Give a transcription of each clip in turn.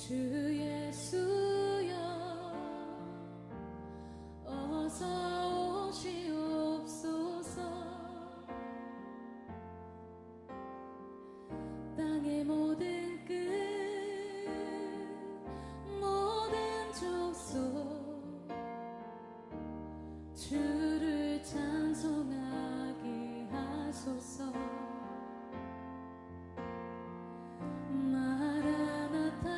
주 예수여 어서 오시옵소서. 땅의 모든 끝 모든 족속 주를 찬송하게 하소서. 마라나타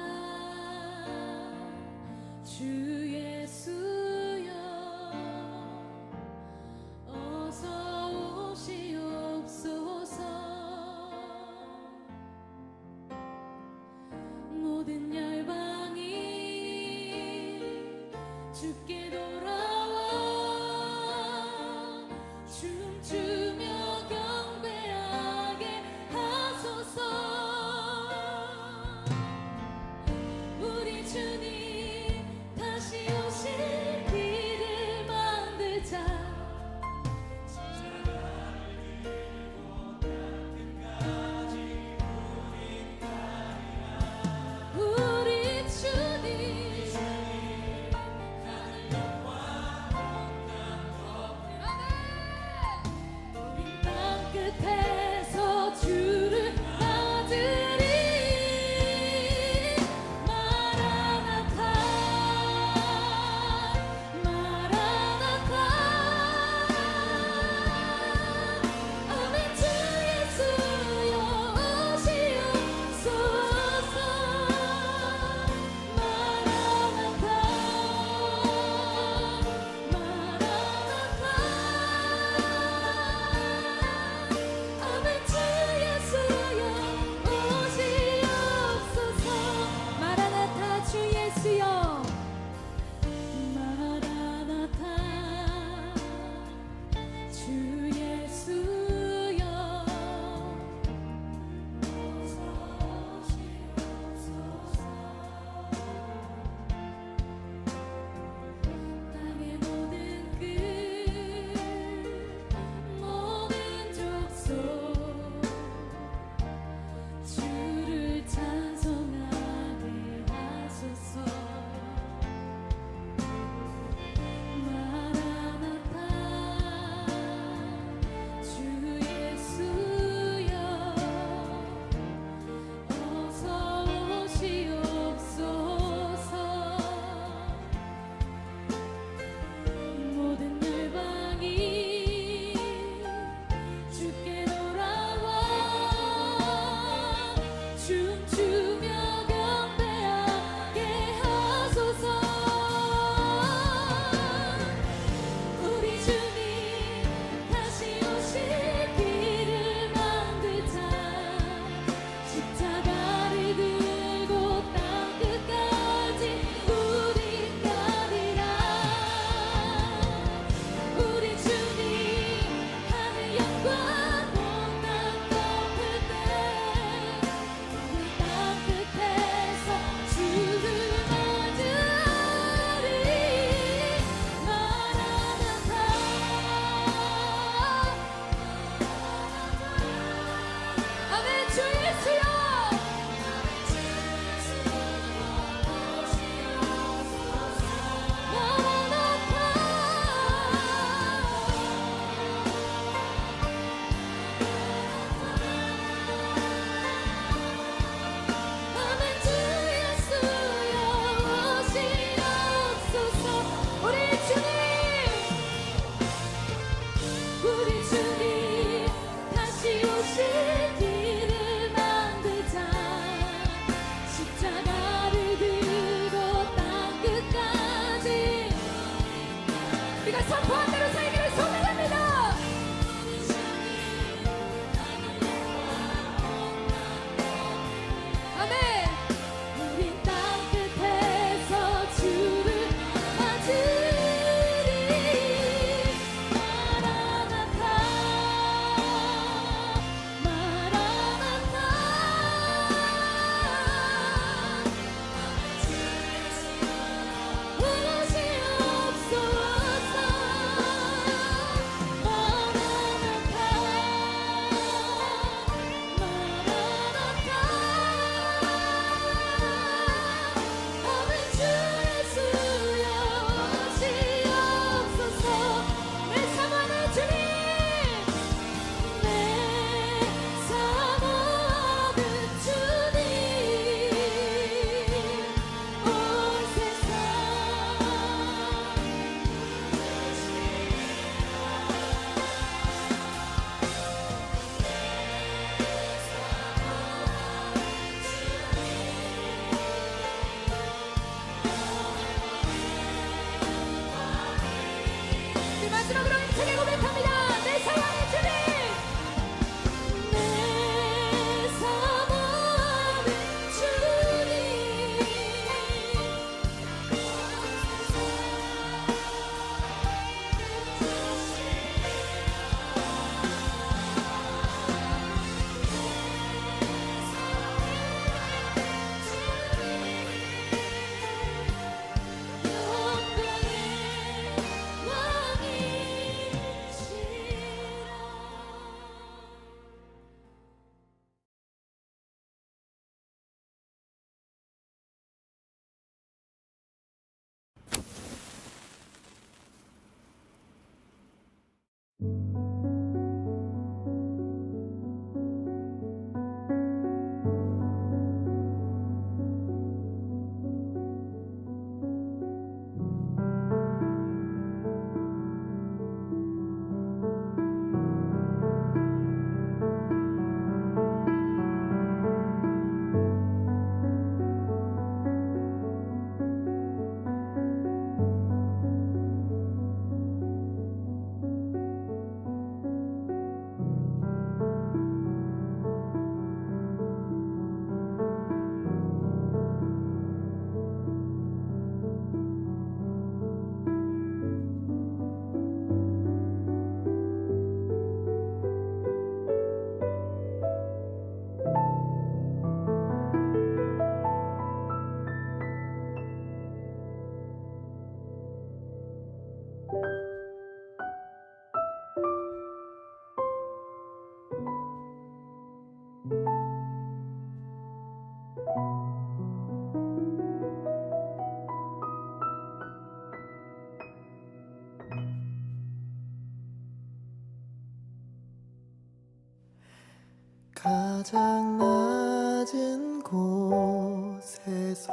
가장 낮은 곳에서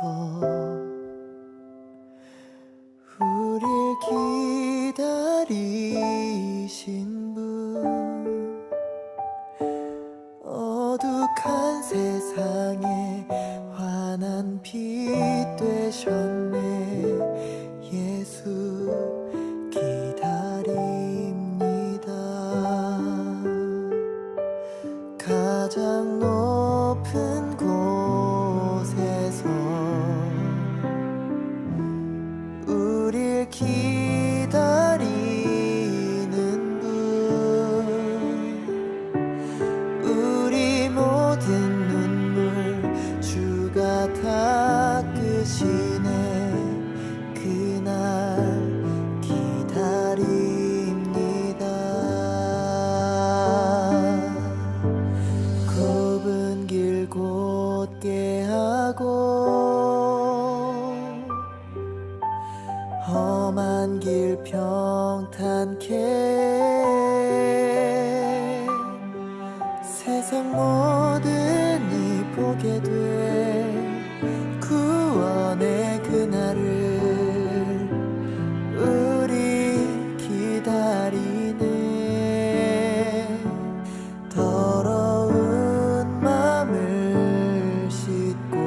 우릴 기다리신 분, 어둑한 세상에 환한 빛 되셨네. 예수 기다립니다. 가장 높은 곳에서 우릴 기다리는 분, 우리 모든 눈물 주가 닦으시네. 그날 기다립니다. 굽은 길 곧게 하고 험한 길 평탄케 세상 모든 이 보게 돼 구원의 그날을 우리 기다리네. 더러운 맘을 씻고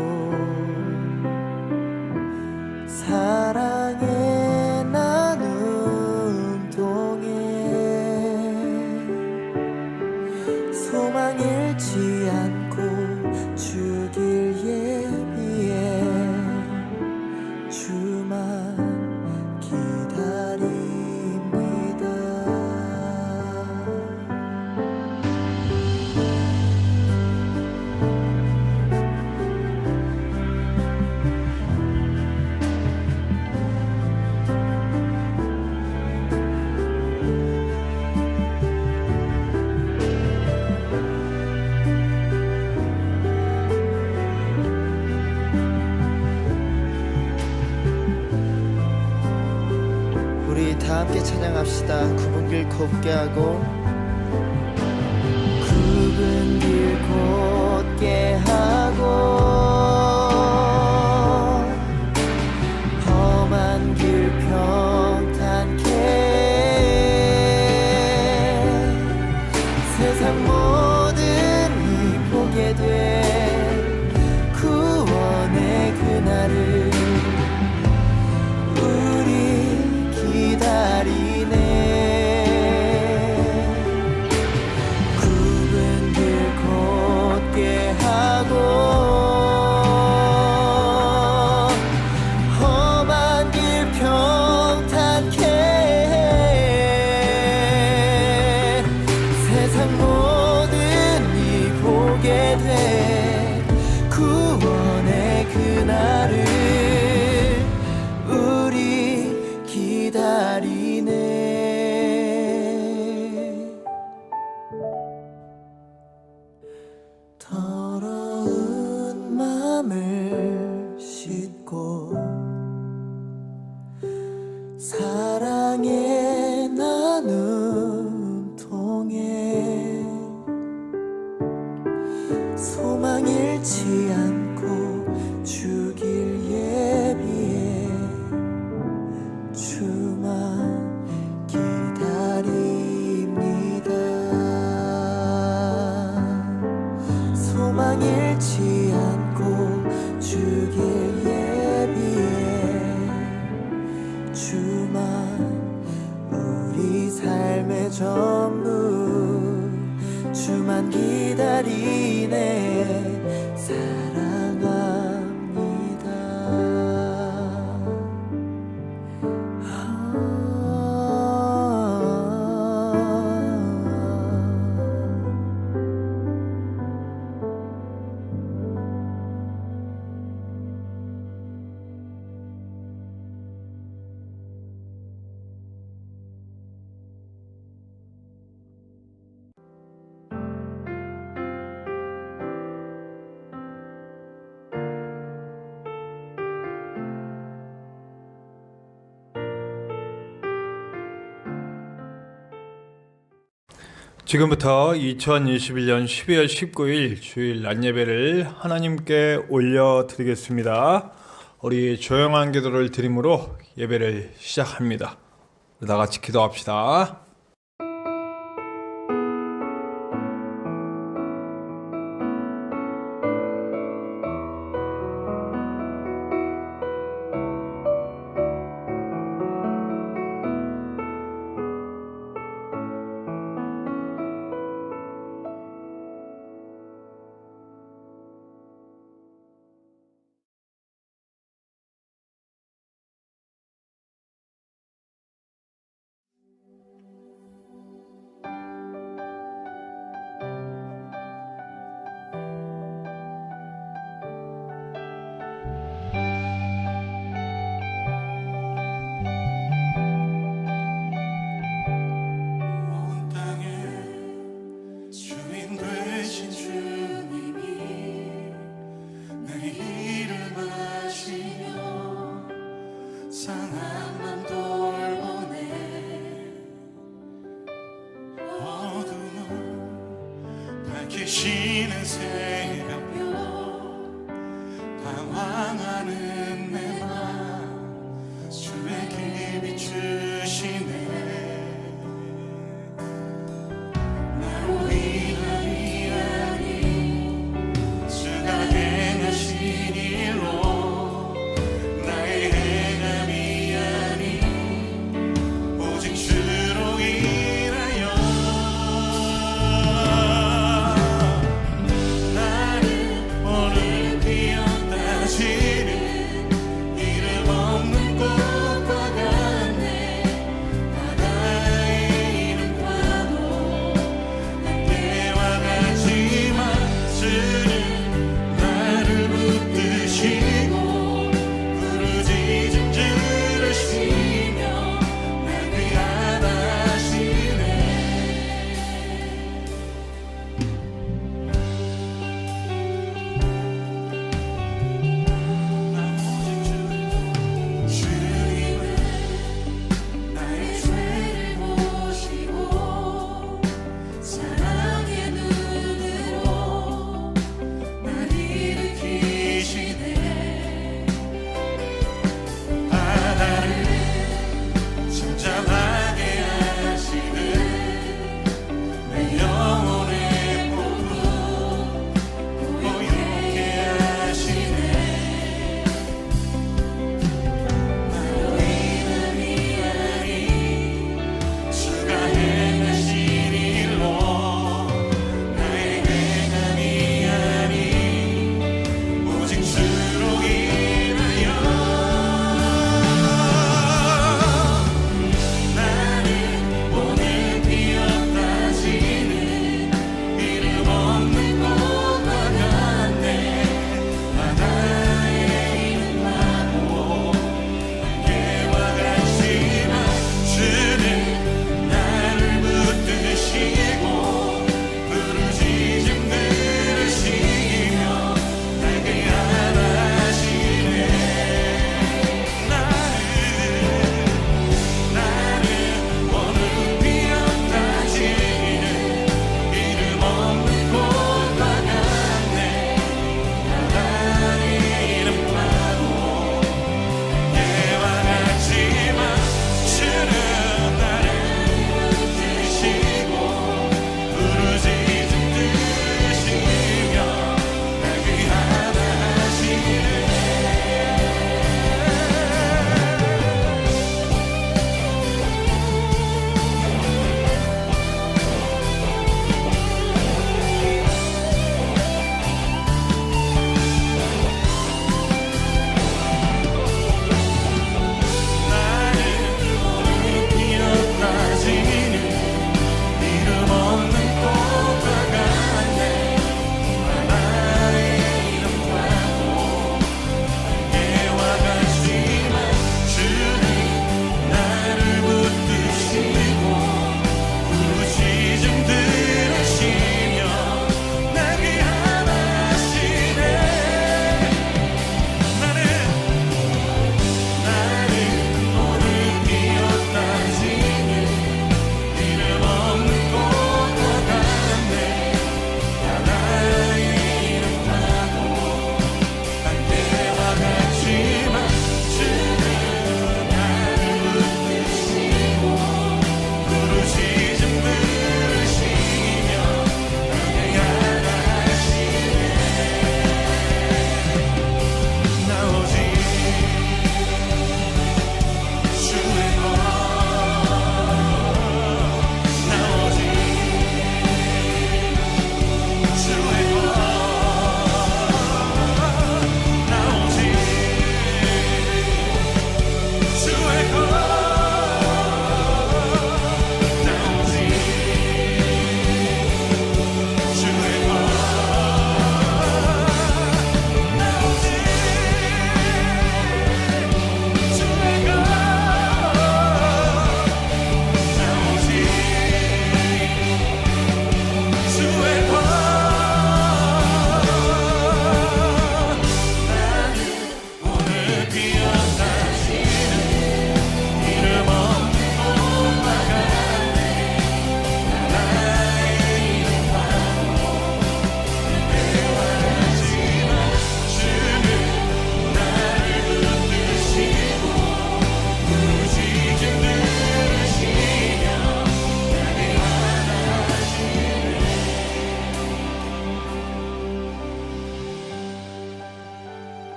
사랑의 나눔 통해 소망 잃지 않고 주길 예비해 주만 기다립니다. 우리 다 함께 찬양합시다. 굽은 길 곱게 하고 굽은 길 곧게 하고 험한 길 평탄케 세상 모든 이 보게 돼 구원의 그날을 우리 기다리네. 굽은 길 곧게 하고 험한 길 평탄케 세상 모든 이 보게 돼 구원의 그날을 우리 기다리네. 더러운 맘을 씻고 사랑의 나눔 통해 소망 잃지 않고 주길 예비해 주만 기다립니다. 소망 잃지 않고 주길 예비해 주만 우리 삶의 전부 주만 기다리네. 사랑합니다. 지금부터 2021년 12월 19일 주일 낮 예배를 하나님께 올려드리겠습니다. 우리 조용한 기도를 드림으로 예배를 시작합니다. 다 같이 기도합시다. 온 땅의 주인 되신 주님이 내 이름하시며 상한 맘 돌보네 어둠을 밝히시는 새벽별 당황하는 내 맘 주의 길이 주시네 나로 인함이 아닌 주가 행하신 일로 나의 행함이 아닌 오직 주로 인하여 나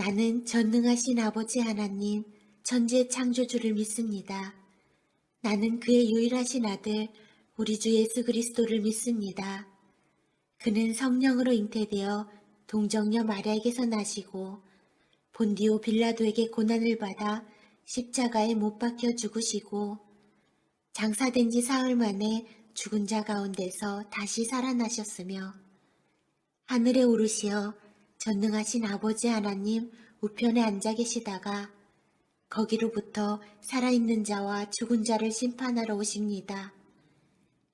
나는 전능하신 아버지 하나님, 천지의 창조주를 믿습니다. 나는 그의 유일하신 아들, 우리 주 예수 그리스도를 믿습니다. 그는 성령으로 잉태되어 동정녀 마리아에게서 나시고 본디오 빌라도에게 고난을 받아 십자가에 못 박혀 죽으시고 장사된 지 사흘 만에 죽은 자 가운데서 다시 살아나셨으며 하늘에 오르시어 전능하신 아버지 하나님 우편에 앉아 계시다가 거기로부터 살아있는 자와 죽은 자를 심판하러 오십니다.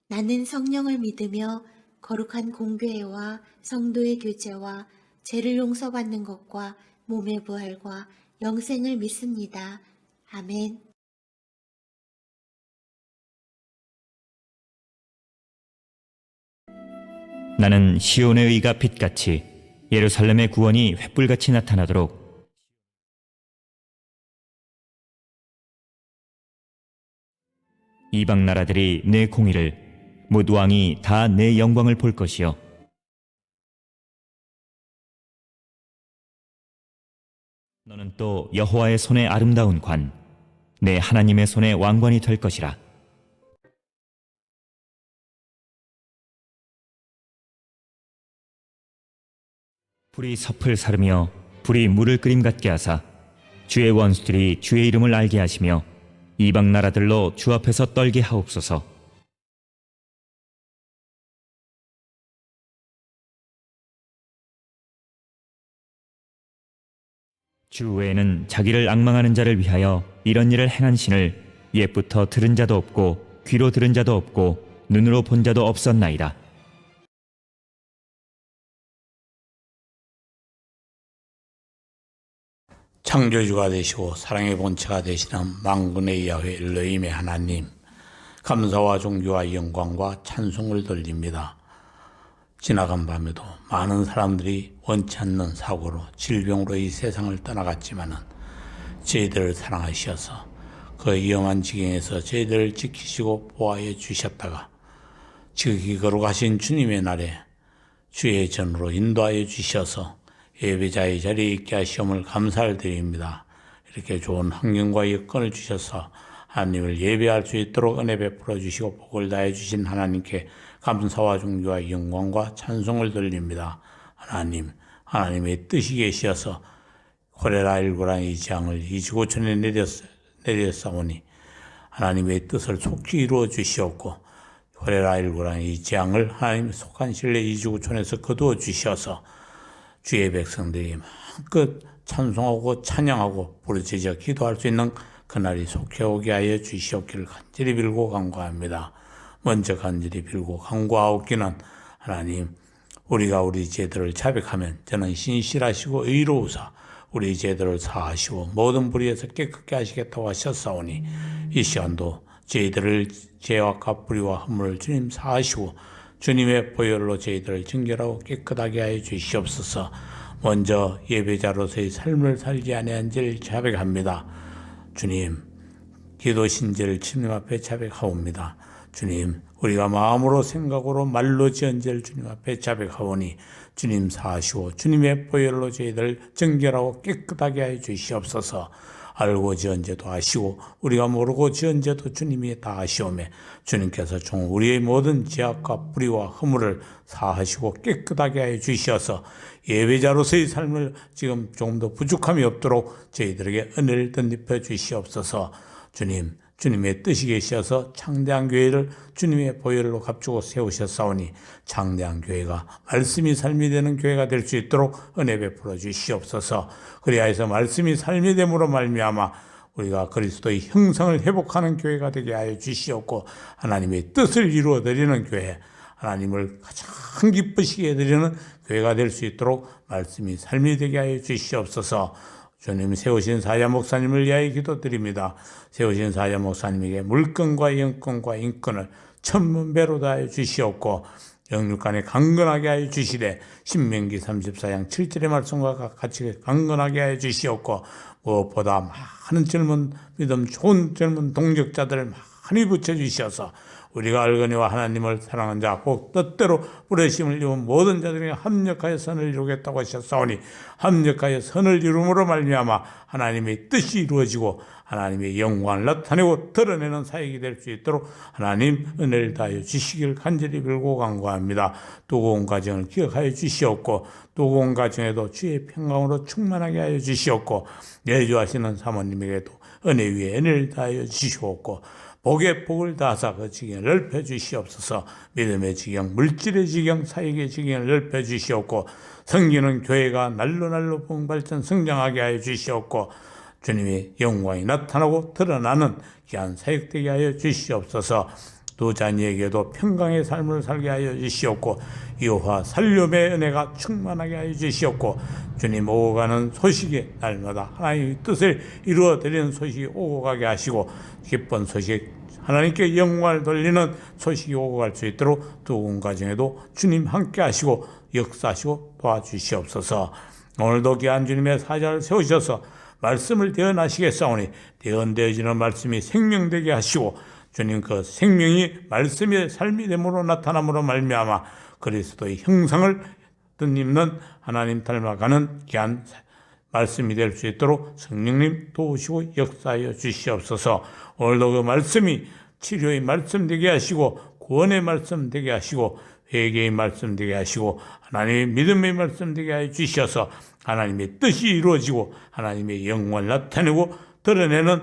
나는 성령을 믿으며 거룩한 공교회와 성도의 교제와 죄를 용서받는 것과 몸의 부활과 영생을 믿습니다. 아멘. 나는 시온의 의가 빛같이 예루살렘의 구원이 횃불같이 나타나도록 이방 나라들이 내 공의를 뭇 왕이 다 내 영광을 볼 것이요 너는 또 여호와의 손에 아름다운 관 내 하나님의 손에 왕관이 될 것이라. 불이 섭을 사르며 불이 물을 끓임 같게 하사 주의 원수들이 주의 이름을 알게 하시며 이방 나라들로 주 앞에서 떨게 하옵소서. 주 외에는 자기를 앙망하는 자를 위하여 이런 일을 행한 신을 옛부터 들은 자도 없고 귀로 들은 자도 없고 눈으로 본 자도 없었나이다. 창조주가 되시고 사랑의 본체가 되시는 만군의 야훼 엘로힘의 하나님, 감사와 존귀와 영광과 찬송을 돌립니다. 지나간 밤에도 많은 사람들이 원치 않는 사고로 질병으로 이 세상을 떠나갔지만은 저희들을 사랑하셔서 그 위험한 지경에서 저희들을 지키시고 보호해 주셨다가 지극히 거룩하신 주님의 날에 주의 전으로 인도하여 주셔서 예배자의 자리에 있게 하시옵을 감사를 드립니다. 이렇게 좋은 환경과 여건을 주셔서 하나님을 예배할 수 있도록 은혜 베풀어 주시고 복을 다해 주신 하나님께 감사와 존귀와 영광과 찬송을 돌립니다. 하나님의 뜻이 계시어서 코레라19란 이 재앙을 이 지구촌에 내렸사오니 하나님의 뜻을 속히 이루어 주시옵고 코레라19란 이 재앙을 하나님 속한 신뢰 이 지구촌에서 거두어 주셔서 주의 백성들이 마음껏 찬송하고 찬양하고 부르짖어 기도할 수 있는 그날이 속해 오게 하여 주시옵기를 간절히 빌고 간구합니다. 먼저 간절히 빌고 간구하옵기는 하나님, 우리가 우리 죄들을 자백하면 저는 신실하시고 의로우사 우리 죄들을 사하시고 모든 불의에서 깨끗게 하시겠다고 하셨사오니 이 시간도 저희들을 죄와 값불의와 허물을 주님 사하시고 주님의 보혈로 저희들을 정결하고 깨끗하게 하여 주시옵소서. 먼저 예배자로서의 삶을 살지 아니한 죄를 자백합니다. 주님, 기도 신제를 주님 앞에 자백하옵니다. 주님, 우리가 마음으로 생각으로 말로 지은 죄를 주님 앞에 자백하오니 주님 사하시고 주님의 보혈로 저희들을 정결하고 깨끗하게 하여 주시옵소서. 알고 지은 죄도 아시고 우리가 모르고 지은 죄도 주님이 다 아시오매 주님께서 총 우리의 모든 죄악과 불의와 허물을 사하시고 깨끗하게 하여 주시어서 예배자로서의 삶을 지금 조금 더 부족함이 없도록 저희들에게 은혜를 덧입혀 주시옵소서. 주님의 뜻이 계셔서 창대한 교회를 주님의 보혈로 값주고 세우셨사오니 창대한 교회가 말씀이 삶이 되는 교회가 될 수 있도록 은혜 베풀어 주시옵소서. 그리하여서 말씀이 삶이 됨으로 말미암아 우리가 그리스도의 형상을 회복하는 교회가 되게 하여 주시옵고 하나님의 뜻을 이루어드리는 교회, 하나님을 가장 기쁘시게 해드리는 교회가 될 수 있도록 말씀이 삶이 되게 하여 주시옵소서. 주님 세우신 사야 목사님을 위하여 기도드립니다. 세우신 사야 목사님에게 물건과 영권과 인권을 천문배로 다하여 주시옵고 영육간에 강건하게 하여 주시되 신명기 34장 7절의 말씀과 같이 강건하게 하여 주시옵고 무엇보다 많은 젊은 믿음 좋은 젊은 동력자들을 많이 붙여주셔서 우리가 알거니와 하나님을 사랑한 자 곧 뜻대로 부르심을 입은 모든 자들이 합력하여 선을 이루겠다고 하셨사오니 합력하여 선을 이루므로 말미암아 하나님의 뜻이 이루어지고 하나님의 영광을 나타내고 드러내는 사역이 될 수 있도록 하나님 은혜를 다하여 주시길 간절히 빌고 간구합니다. 두고온 가정을 기억하여 주시옵고 두고온 가정에도 주의 평강으로 충만하게 하여 주시옵고 내주하시는 사모님에게도 은혜 위에 은혜를 다하여 주시옵고 복에 복을 다하사 그 지경을 넓혀 주시옵소서. 믿음의 지경, 물질의 지경, 사역의 지경을 넓혀 주시옵고 섬기는 교회가 날로 봉발전 성장하게 하여 주시옵고 주님의 영광이 나타나고 드러나는 귀한 사역되게 하여 주시옵소서. 두 자녀에게도 평강의 삶을 살게 하여 주시옵고 이호와 살림의 은혜가 충만하게 하여 주시옵고 주님 오고 가는 소식이 날마다 하나님의 뜻을 이루어드리는 소식이 오고 가게 하시고 기쁜 소식 하나님께 영광을 돌리는 소식이 오고 갈 수 있도록 두분 가정에도 주님 함께 하시고 역사하시고 도와주시옵소서. 오늘도 귀한 주님의 사자를 세우셔서 말씀을 대언하시겠사오니 대언되어지는 말씀이 생명되게 하시고 주님 그 생명이 말씀의 삶이 됨으로 나타남으로 말미암아 그리스도의 형상을 뜻입는 하나님 닮아가는 귀한 말씀이 될 수 있도록 성령님 도우시고 역사하여 주시옵소서. 오늘도 그 말씀이 치료의 말씀 되게 하시고 구원의 말씀 되게 하시고 회개의 말씀 되게 하시고 하나님의 믿음의 말씀 되게 하여 주셔서 하나님의 뜻이 이루어지고 하나님의 영광을 나타내고 드러내는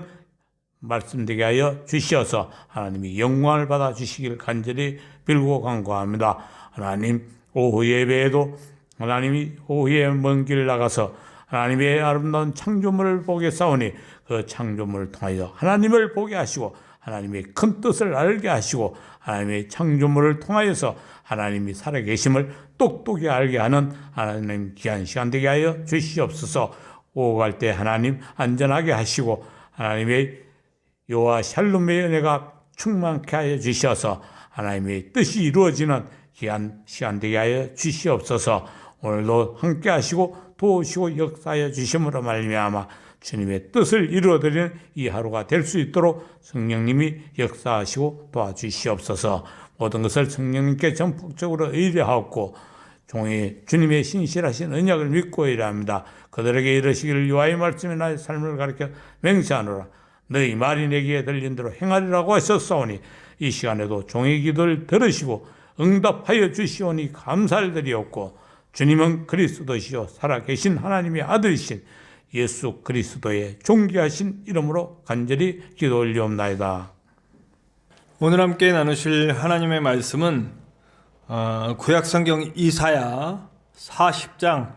말씀 되게 하여 주셔서 하나님의 영광을 받아 주시길 간절히 빌고 간구합니다. 하나님 오후 예배에도 하나님이 오후에 먼 길 나가서 하나님의 아름다운 창조물을 보겠사오니 그 창조물을 통하여 하나님을 보게 하시고 하나님의 큰 뜻을 알게 하시고 하나님의 창조물을 통하여서 하나님이 살아계심을 똑똑히 알게 하는 하나님 귀한 시간 되게 하여 주시옵소서. 오고 갈 때 하나님 안전하게 하시고 하나님의 여호와 샬롬의 은혜가 충만케 하여 주셔서 하나님의 뜻이 이루어지는 귀한 시간 되게 하여 주시옵소서. 오늘도 함께 하시고 도우시고 역사하여 주심으로 말미암아 주님의 뜻을 이루어드리는 이 하루가 될 수 있도록 성령님이 역사하시고 도와주시옵소서. 모든 것을 성령님께 전폭적으로 의뢰하옵고 종이 주님의 신실하신 언약을 믿고 일합니다. 그들에게 이르시기를 여호와의 말씀이 나의 삶을 가르쳐 맹세하노라. 너희 말이 내게 들린 대로 행하리라고 하셨사오니 이 시간에도 종의 기도를 들으시고 응답하여 주시오니 감사를 드리옵고 주님은 그리스도시요 살아계신 하나님의 아들이신 예수 그리스도의 존귀하신 이름으로 간절히 기도 올리옵나이다. 오늘 함께 나누실 하나님의 말씀은 구약성경 이사야 40장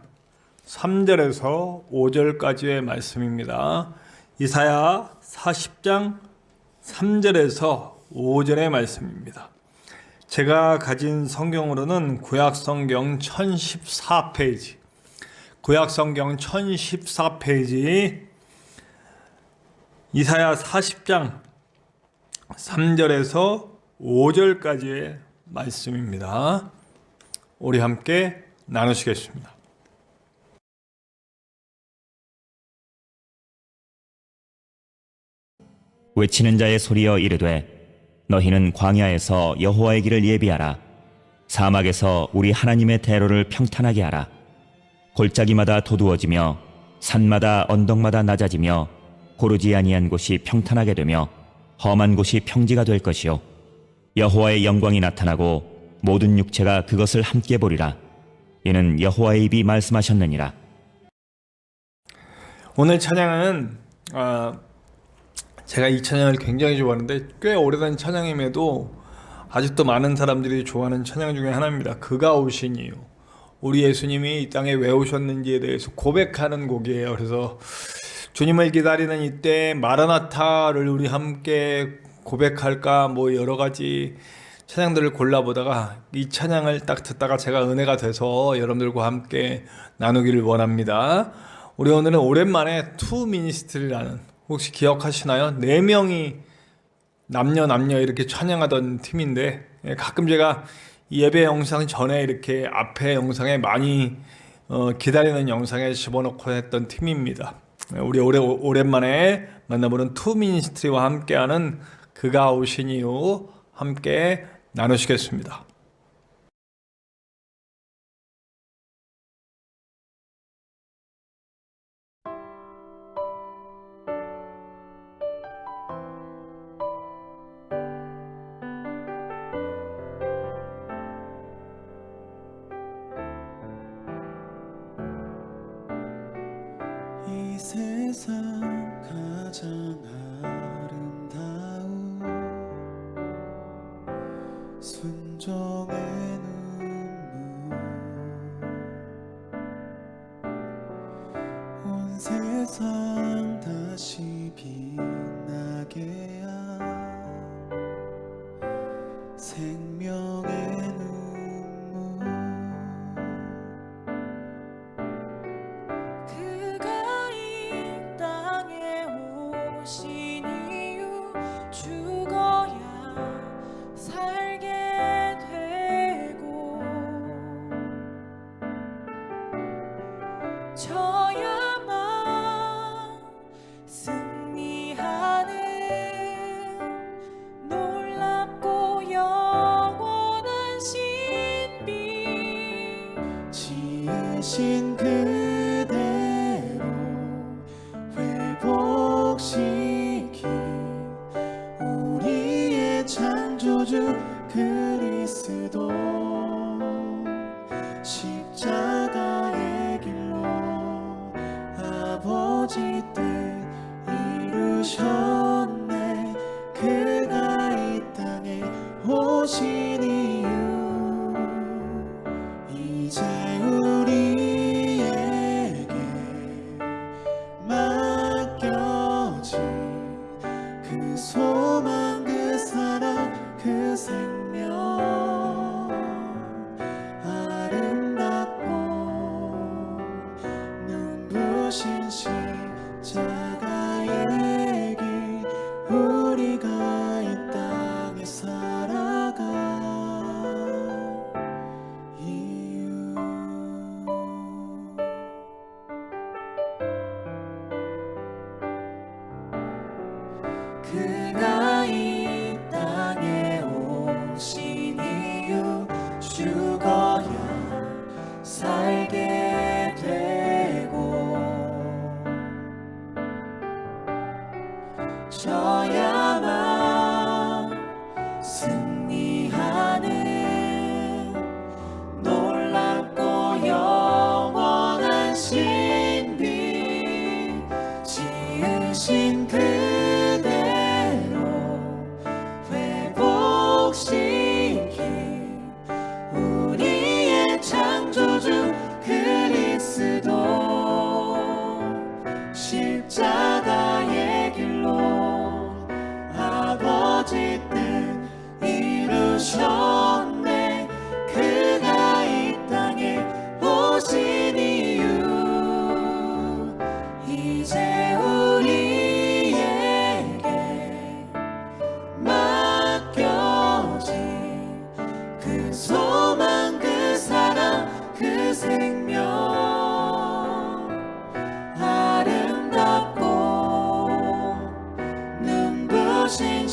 3절에서 5절까지의 말씀입니다. 이사야 40장 3절에서 5절의 말씀입니다. 제가 가진 성경으로는 구약성경 1014페이지, 구약성경 1014페이지 이사야 40장 3절에서 5절까지의 말씀입니다. 우리 함께 나누시겠습니다. 외치는 자의 소리여 이르되 너희는 광야에서 여호와의 길을 예비하라. 사막에서 우리 하나님의 대로를 평탄하게 하라. 골짜기마다 도두어지며 산마다 언덕마다 낮아지며 고르지 아니한 곳이 평탄하게 되며 험한 곳이 평지가 될 것이요 여호와의 영광이 나타나고 모든 육체가 그것을 함께 보리라. 이는 여호와의 입이 말씀하셨느니라. 오늘 찬양은 제가 이 찬양을 굉장히 좋아하는데 꽤 오래된 찬양임에도 아직도 많은 사람들이 좋아하는 찬양 중에 하나입니다. 그가 오신 이유. 우리 예수님이 이 땅에 왜 오셨는지에 대해서 고백하는 곡이에요. 그래서 주님을 기다리는 이때 마라나타를 우리 함께 고백할까 뭐 여러 가지 찬양들을 골라보다가 이 찬양을 딱 듣다가 제가 은혜가 돼서 여러분들과 함께 나누기를 원합니다. 우리 오늘은 오랜만에 투 미니스트리라는, 혹시 기억하시나요? 4명이 남녀 이렇게 찬양하던 팀인데 가끔 제가 예배 영상 전에 이렇게 앞에 영상에 많이 기다리는 영상에 집어넣고 했던 팀입니다. 우리 오랜만에 만나보는 투 미니스트리와 함께하는 그가 오신 이유 함께 나누시겠습니다. 이 세상 가장 아름다운 순종의 눈물 온 세상 다시 빛나게 한 생명의 눈물 그가 이 땅에 오신 이유 죽어야 살게 되고 져야만 승리하는 놀랍고 영원한 신비 지으신 그대로 회복시킨 우리의 창조주 그리스도 십자가의 길로 아버지 뜻 이루셨네. 그가 이 땅에 오신 이유 이제 우리에게 맡겨진 그 소망 그 사랑 그 생명 아름답고 눈부신 십자가의 길 우리가 이 땅에 살아가 이유 그가 이 땅에 오신 이유 죽어야 살게 되고 져야만 승리하는 놀랍고 영원한 신비 지으신 그대로 회복시킨 우리의 창조주 그리스도 십자가의 길로 아버지 뜻 이루셨네. 그가 이 땅에 오신 이유 이제 우리에게 맡겨진 그 소망 그 사랑 그 생명 아름답고 눈부신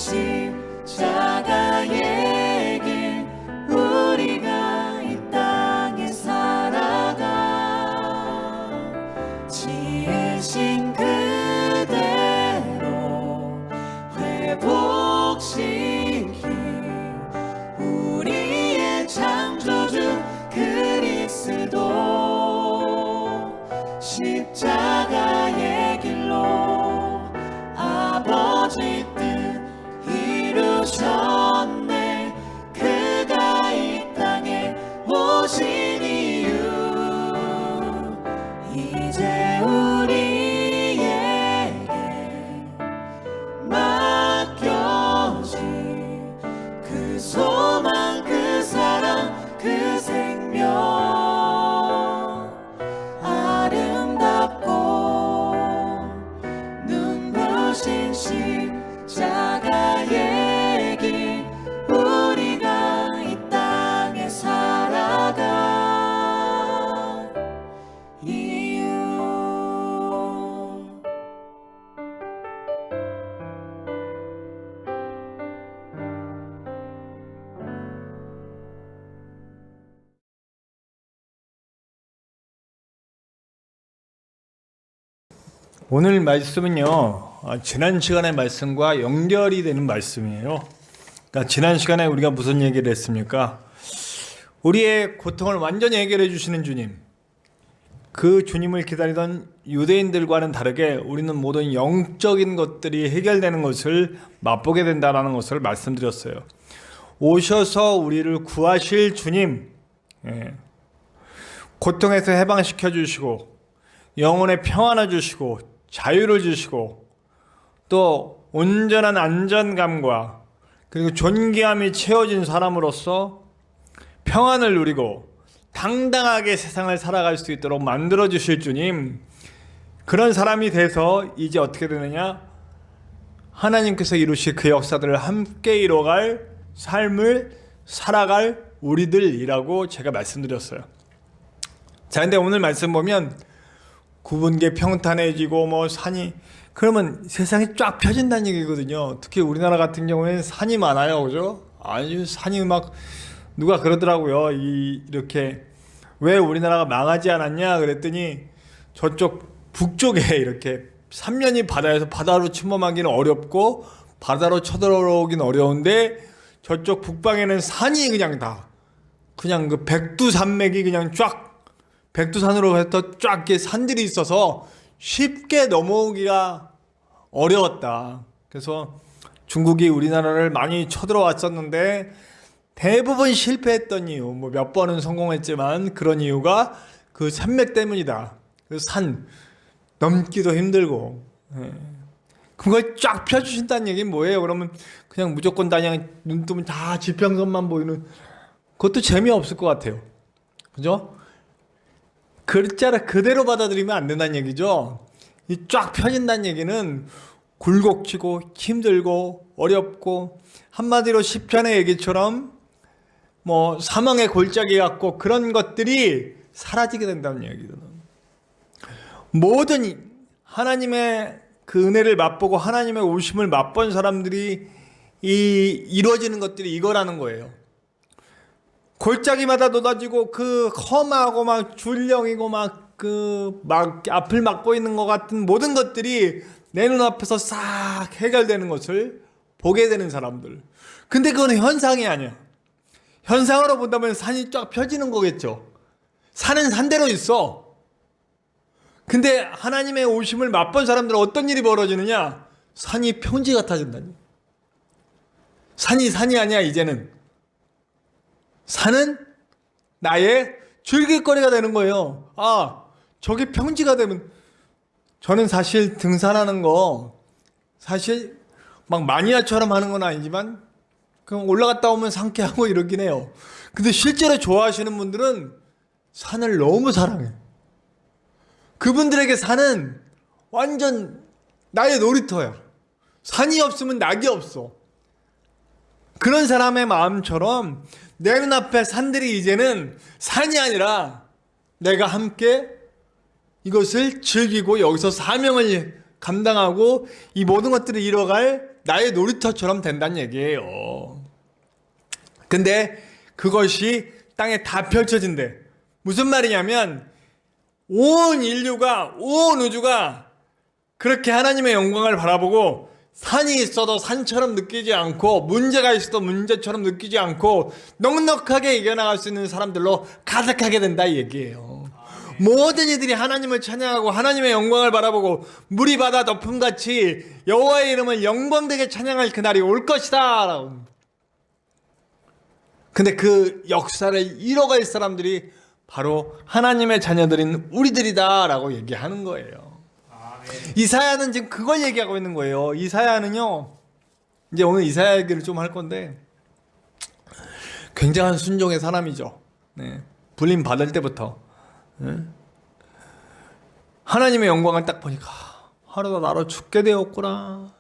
십자가의 길 우리가 이 땅에 살아가 지으신 그대로 회복시킨 우리의 창조주 그리스도 십자가의 길로 아버지 뜻 이루셨네. 그가 이 땅에 오신 이유 이제 우리에게 맡겨진 그 소망 그 사랑 그 생명 아름답고 눈부신 십자가의 길 우리가 이 땅에 살아가 이유 오늘 말씀은요, 지난 시간의 말씀과 연결이 되는 말씀이에요. 그러니까 지난 시간에 우리가 무슨 얘기를 했습니까? 우리의 고통을 완전히 해결해 주시는 주님, 그 주님을 기다리던 유대인들과는 다르게 우리는 모든 영적인 것들이 해결되는 것을 맛보게 된다는 것을 말씀드렸어요. 오셔서 우리를 구하실 주님, 고통에서 해방시켜 주시고 영혼의 평안을 주시고 자유를 주시고 또 온전한 안전감과 그리고 존귀함이 채워진 사람으로서 평안을 누리고 당당하게 세상을 살아갈 수 있도록 만들어 주실 주님, 그런 사람이 돼서 이제 어떻게 되느냐? 하나님께서 이루실 그 역사들을 함께 이뤄갈 삶을 살아갈 우리들이라고 제가 말씀드렸어요. 자, 근데 오늘 말씀 보면 구분계 평탄해지고 뭐 산이, 그러면 세상이 쫙 펴진다는 얘기거든요. 특히 우리나라 같은 경우에는 산이 많아요, 그죠? 아니, 산이 막 누가 그러더라고요. 이렇게 왜 우리나라가 망하지 않았냐 그랬더니 저쪽 북쪽에 이렇게 3년이 바다에서 바다로 침범하기는 어렵고 바다로 쳐들어오긴 어려운데 저쪽 북방에는 산이 그냥 그 백두산맥이 그냥 쫙 백두산으로 해서 쫙 이렇게 산들이 있어서 쉽게 넘어오기가 어려웠다. 그래서 중국이 우리나라를 많이 쳐들어왔었는데 대부분 실패했던 이유, 뭐 몇 번은 성공했지만 그런 이유가 그 산맥 때문이다. 그 산 넘기도 힘들고. 그걸 쫙 펴주신다는 얘기는 뭐예요? 그러면 그냥 무조건 그냥 눈 뜨면 다 지평선만 보이는, 그것도 재미없을 것 같아요. 그죠? 글자를 그대로 받아들이면 안 된다는 얘기죠. 이 쫙 펴진다는 얘기는 굴곡지고 힘들고 어렵고, 한마디로 시편의 얘기처럼 뭐 사망의 골짜기 같고 그런 것들이 사라지게 된다는 얘기거든. 모든 하나님의 그 은혜를 맛보고 하나님의 오심을 맛본 사람들이 이루어지는 것들이 이거라는 거예요. 골짜기마다 높아지고 그 험하고 막 줄령이고 막 앞을 막고 있는 것 같은 모든 것들이 내 눈앞에서 싹 해결되는 것을 보게 되는 사람들. 근데 그건 현상이 아니야. 현상으로 본다면 산이 쫙 펴지는 거겠죠. 산은 산대로 있어. 근데 하나님의 오심을 맛본 사람들은 어떤 일이 벌어지느냐? 산이 평지 같아진다니. 산이 아니야 이제는. 산은 나의 즐길거리가 되는 거예요. 아, 저게 평지가 되면, 저는 사실 등산하는 거 사실 막 마니아처럼 하는 건 아니지만 그냥 올라갔다 오면 상쾌하고 이러긴 해요. 근데 실제로 좋아하시는 분들은 산을 너무 사랑해. 그분들에게 산은 완전 나의 놀이터야. 산이 없으면 낙이 없어. 그런 사람의 마음처럼 내 눈앞에 산들이 이제는 산이 아니라 내가 함께 이것을 즐기고 여기서 사명을 감당하고 이 모든 것들을 이뤄갈 나의 놀이터처럼 된다는 얘기예요. 근데 그것이 땅에 다 펼쳐진대. 무슨 말이냐면 온 인류가, 온 우주가 그렇게 하나님의 영광을 바라보고 산이 있어도 산처럼 느끼지 않고 문제가 있어도 문제처럼 느끼지 않고 넉넉하게 이겨나갈 수 있는 사람들로 가득하게 된다 이 얘기예요. 모든 이들이 하나님을 찬양하고 하나님의 영광을 바라보고 물이 바다 덮음같이 여호와의 이름을 영광되게 찬양할 그날이 올 것이다. 근데 그 역사를 이뤄갈 사람들이 바로 하나님의 자녀들인 우리들이다 라고 얘기하는 거예요. 이사야는 지금 그걸 얘기하고 있는 거예요. 이사야는요, 이제 오늘 이사야 얘기를 좀 할 건데 굉장한 순종의 사람이죠. 네. 불림 받을 때부터 하나님의 영광을 딱 보니까 하루가 나로 죽게 되었구나.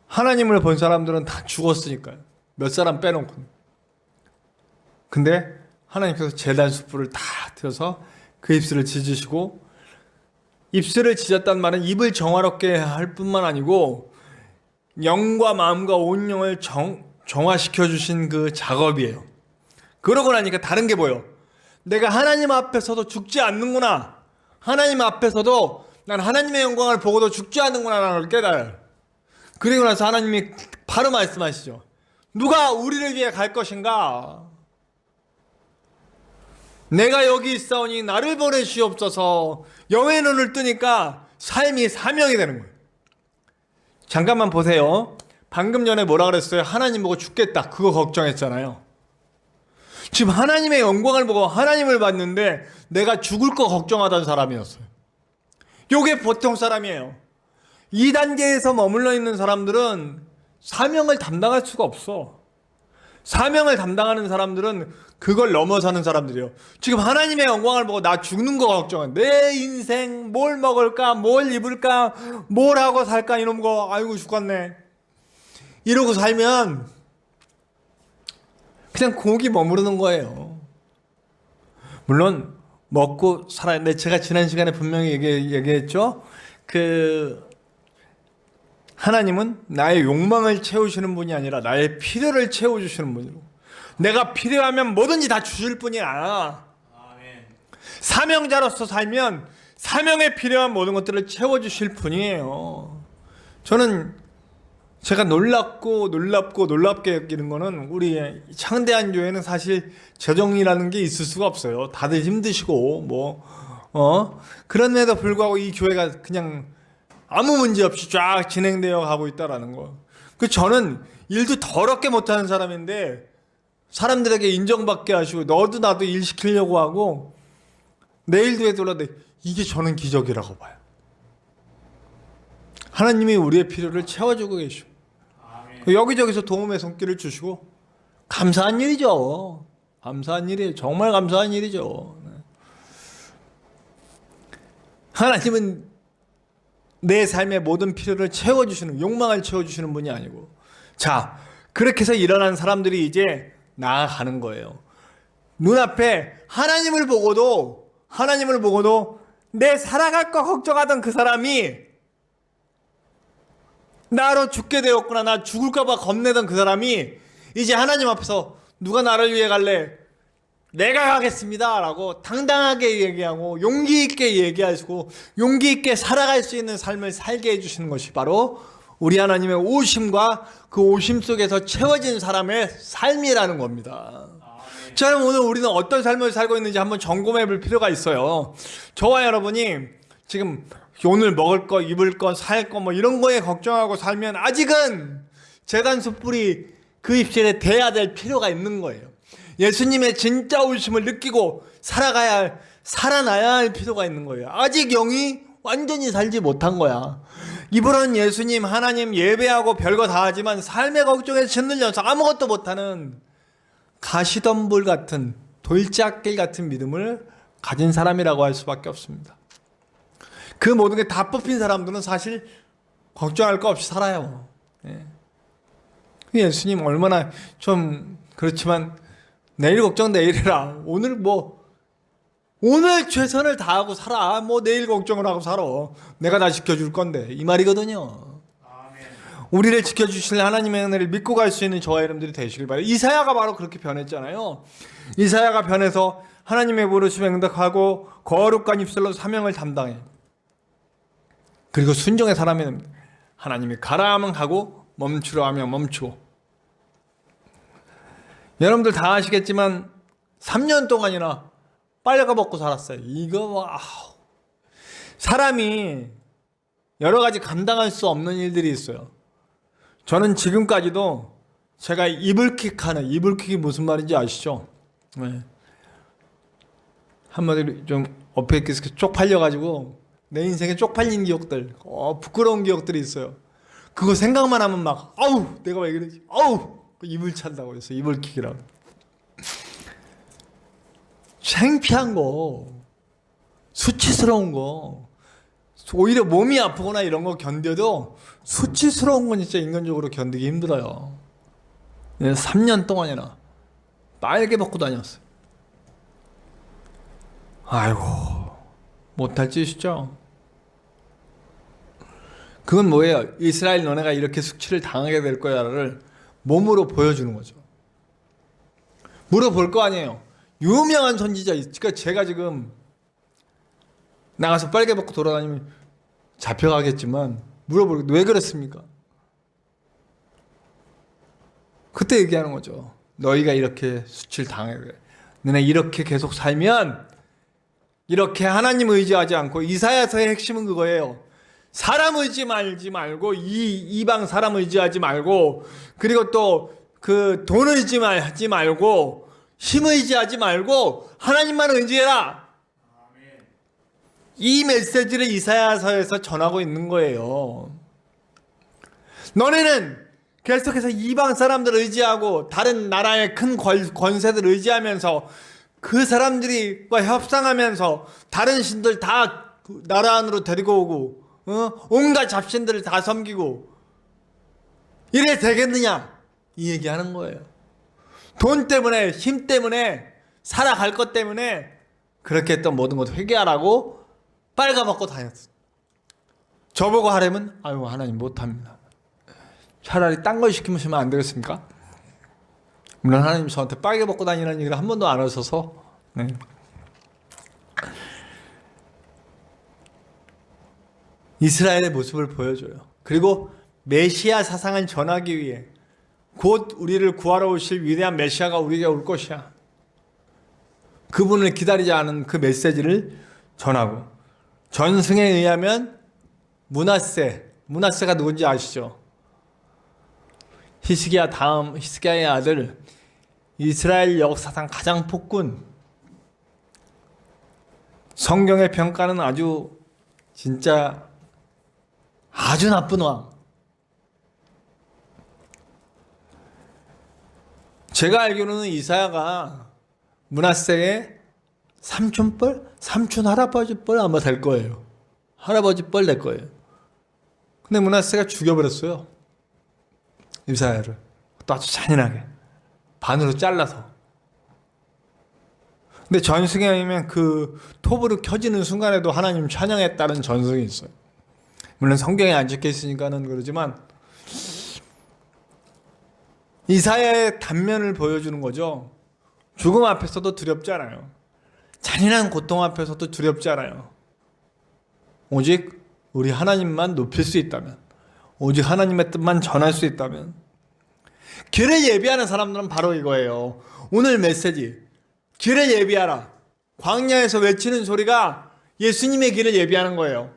하나님을 본 사람들은 다 죽었으니까요. 몇 사람 빼놓고. 근데 하나님께서 제단 숯불을 다 트여서 그 입술을 찢으시고, 입술을 찢었단 말은 입을 정화롭게 할 뿐만 아니고 영과 마음과 온 영을 정화시켜 주신 그 작업이에요. 그러고 나니까 다른 게 보여. 내가 하나님 앞에서도 죽지 않는구나. 하나님 앞에서도 난 하나님의 영광을 보고도 죽지 않는구나라는 걸 깨달아요. 그리고 나서 하나님이 바로 말씀하시죠. 누가 우리를 위해 갈 것인가? 내가 여기 있사오니 나를 보내시옵소서. 여호와의 눈을 뜨니까 삶이 사명이 되는 거예요. 잠깐만 보세요. 방금 전에 뭐라 그랬어요? 하나님 보고 죽겠다. 그거 걱정했잖아요. 지금 하나님의 영광을 보고 하나님을 봤는데 내가 죽을 거 걱정하던 사람이었어요. 요게 보통 사람이에요. 2단계에서 머물러 있는 사람들은 사명을 담당할 수가 없어. 사명을 담당하는 사람들은 그걸 넘어서는 사람들이에요. 지금 하나님의 영광을 보고 나 죽는 거 걱정해. 내 인생 뭘 먹을까, 뭘 입을까, 뭘 하고 살까 이런 거 아이고 죽겠네. 이러고 살면 그냥 거기 머무르는 거예요. 물론 먹고 살아야 돼. 제가 지난 시간에 분명히 얘기했죠. 하나님은 나의 욕망을 채우시는 분이 아니라 나의 필요를 채워주시는 분이고, 내가 필요하면 뭐든지 다 주실 분이야. 사명자로서 살면 사명에 필요한 모든 것들을 채워주실 분이에요. 저는 제가 놀랍게 여기는 거는 우리 창대한 교회는 사실 재정이라는 게 있을 수가 없어요. 다들 힘드시고 그런데도 불구하고 이 교회가 그냥 아무 문제 없이 쫙 진행되어 가고 있다라는 거. 저는 일도 더럽게 못하는 사람인데 사람들에게 인정받게 하시고 너도 나도 일 시키려고 하고 내일도 해둘러도 이게 저는 기적이라고 봐요. 하나님이 우리의 필요를 채워주고 계시고 여기저기서 도움의 손길을 주시고 감사한 일이죠. 감사한 일이에요. 정말 감사한 일이죠. 하나님은 내 삶의 모든 필요를 채워주시는, 욕망을 채워주시는 분이 아니고, 자, 그렇게 해서 일어난 사람들이 이제 나아가는 거예요. 눈앞에 하나님을 보고도 내 살아갈 거 걱정하던 그 사람이 나로 죽게 되었구나, 나 죽을까봐 겁내던 그 사람이 이제 하나님 앞에서 누가 나를 위해 갈래? 내가 가겠습니다 라고 당당하게 얘기하고 용기 있게 얘기하시고 용기 있게 살아갈 수 있는 삶을 살게 해주시는 것이 바로 우리 하나님의 오심과 그 오심 속에서 채워진 사람의 삶이라는 겁니다. 자, 그럼 오늘 우리는 어떤 삶을 살고 있는지 한번 점검해 볼 필요가 있어요. 저와 여러분이 지금 오늘 먹을 거, 입을 거, 살 거 이런 거에 걱정하고 살면 아직은 재단 숯불이 그 입술에 대야 될 필요가 있는 거예요. 예수님의 진짜 오심을 느끼고 살아나야 할 필요가 있는 거예요. 아직 영이 완전히 살지 못한 거야. 입으로는 예수님, 하나님 예배하고 별거 다 하지만 삶의 걱정에 짓눌려서 아무것도 못하는 가시덤불 같은 돌짝길 같은 믿음을 가진 사람이라고 할 수밖에 없습니다. 그 모든 게 다 뽑힌 사람들은 사실 걱정할 거 없이 살아요. 예수님 얼마나 좀 그렇지만 내일 걱정 내일 해라. 오늘 최선을 다하고 살아. 내일 걱정을 하고 살아. 내가 다 지켜줄 건데. 이 말이거든요. 우리를 지켜주실 하나님의 은혜를 믿고 갈 수 있는 저와 여러분들이 되시길 바라요. 이사야가 바로 그렇게 변했잖아요. 이사야가 변해서 하나님의 부르심에 응답하고 거룩한 입술로 사명을 담당해. 그리고 순종의 사람이 됩니다. 하나님이 가라 하면 가고 멈추라 하면 멈추고. 여러분들 다 아시겠지만 3년 동안이나 빨가 먹고 살았어요. 사람이 여러 가지 감당할 수 없는 일들이 있어요. 저는 지금까지도 제가 이불킥이 무슨 말인지 아시죠? 네. 한마디로 좀 어폐기스 쪽팔려가지고 내 인생에 쪽팔린 기억들, 부끄러운 기억들이 있어요. 그거 생각만 하면 막 내가 왜 그러지? 이불 찬다고 해서 이불킥이라고. 창피한 거, 수치스러운 거, 오히려 몸이 아프거나 이런 거 견뎌도 수치스러운 건 진짜 인간적으로 견디기 힘들어요. 3년 동안이나 빨개 벗고 다녔어요. 아이고, 못할 짓이죠. 그건 뭐예요? 이스라엘 너네가 이렇게 숙치를 당하게 될 거야를 몸으로 보여주는 거죠. 물어볼 거 아니에요. 유명한 선지자, 그러니까 제가 지금 나가서 빨개 벗고 돌아다니면 잡혀가겠지만 물어보고 왜 그랬습니까? 그때 얘기하는 거죠. 너희가 이렇게 수치를 당해. 너네 이렇게 계속 살면 이렇게 하나님 의지하지 않고 이사야서의 핵심은 그거예요. 사람 의지 말고 이방 사람 의지하지 말고 그리고 또 그 돈 의지하지 말고 힘 의지하지 말고 하나님만 의지해라. 이 메시지를 이사야서에서 전하고 있는 거예요. 너네는 계속해서 이방 사람들을 의지하고 다른 나라의 큰 권세들을 의지하면서 그 사람들과 협상하면서 다른 신들 다 나라 안으로 데리고 오고 온갖 잡신들을 다 섬기고 이래 되겠느냐? 이 얘기하는 거예요. 돈 때문에 힘 때문에 살아갈 것 때문에 그렇게 했던 모든 것을 회개하라고 빨가벗고 다녔어. 저보고 하려면 아유 하나님 못합니다. 차라리 딴 걸 시키면 안 되겠습니까? 물론 하나님 저한테 빨개벗고 다니는 얘기를 한 번도 안 하셔서 네. 이스라엘의 모습을 보여줘요. 그리고 메시아 사상을 전하기 위해 곧 우리를 구하러 오실 위대한 메시아가 우리에게 올 것이야. 그분을 기다리지 않은 그 메시지를 전하고 전승에 의하면 므낫세가 누군지 아시죠? 히스기야의 아들 이스라엘 역사상 가장 폭군. 성경의 평가는 진짜 아주 나쁜 왕. 제가 알기로는 이사야가 므낫세의 삼촌 할아버지 뻘 아마 될 거예요. 할아버지 뻘 될 거예요. 근데 므낫세가 죽여버렸어요. 이사야를. 또 아주 잔인하게 반으로 잘라서. 근데 전승에 의하면 그 톱으로 켜지는 순간에도 하나님 찬양했다는 전승이 있어요. 물론 성경에 안 적혀 있으니까는 그러지만 이사야의 단면을 보여주는 거죠. 죽음 앞에서도 두렵지 않아요. 잔인한 고통 앞에서도 두렵지 않아요. 오직 우리 하나님만 높일 수 있다면, 오직 하나님의 뜻만 전할 수 있다면. 길을 예비하는 사람들은 바로 이거예요. 오늘 메시지, 길을 예비하라. 광야에서 외치는 소리가 예수님의 길을 예비하는 거예요.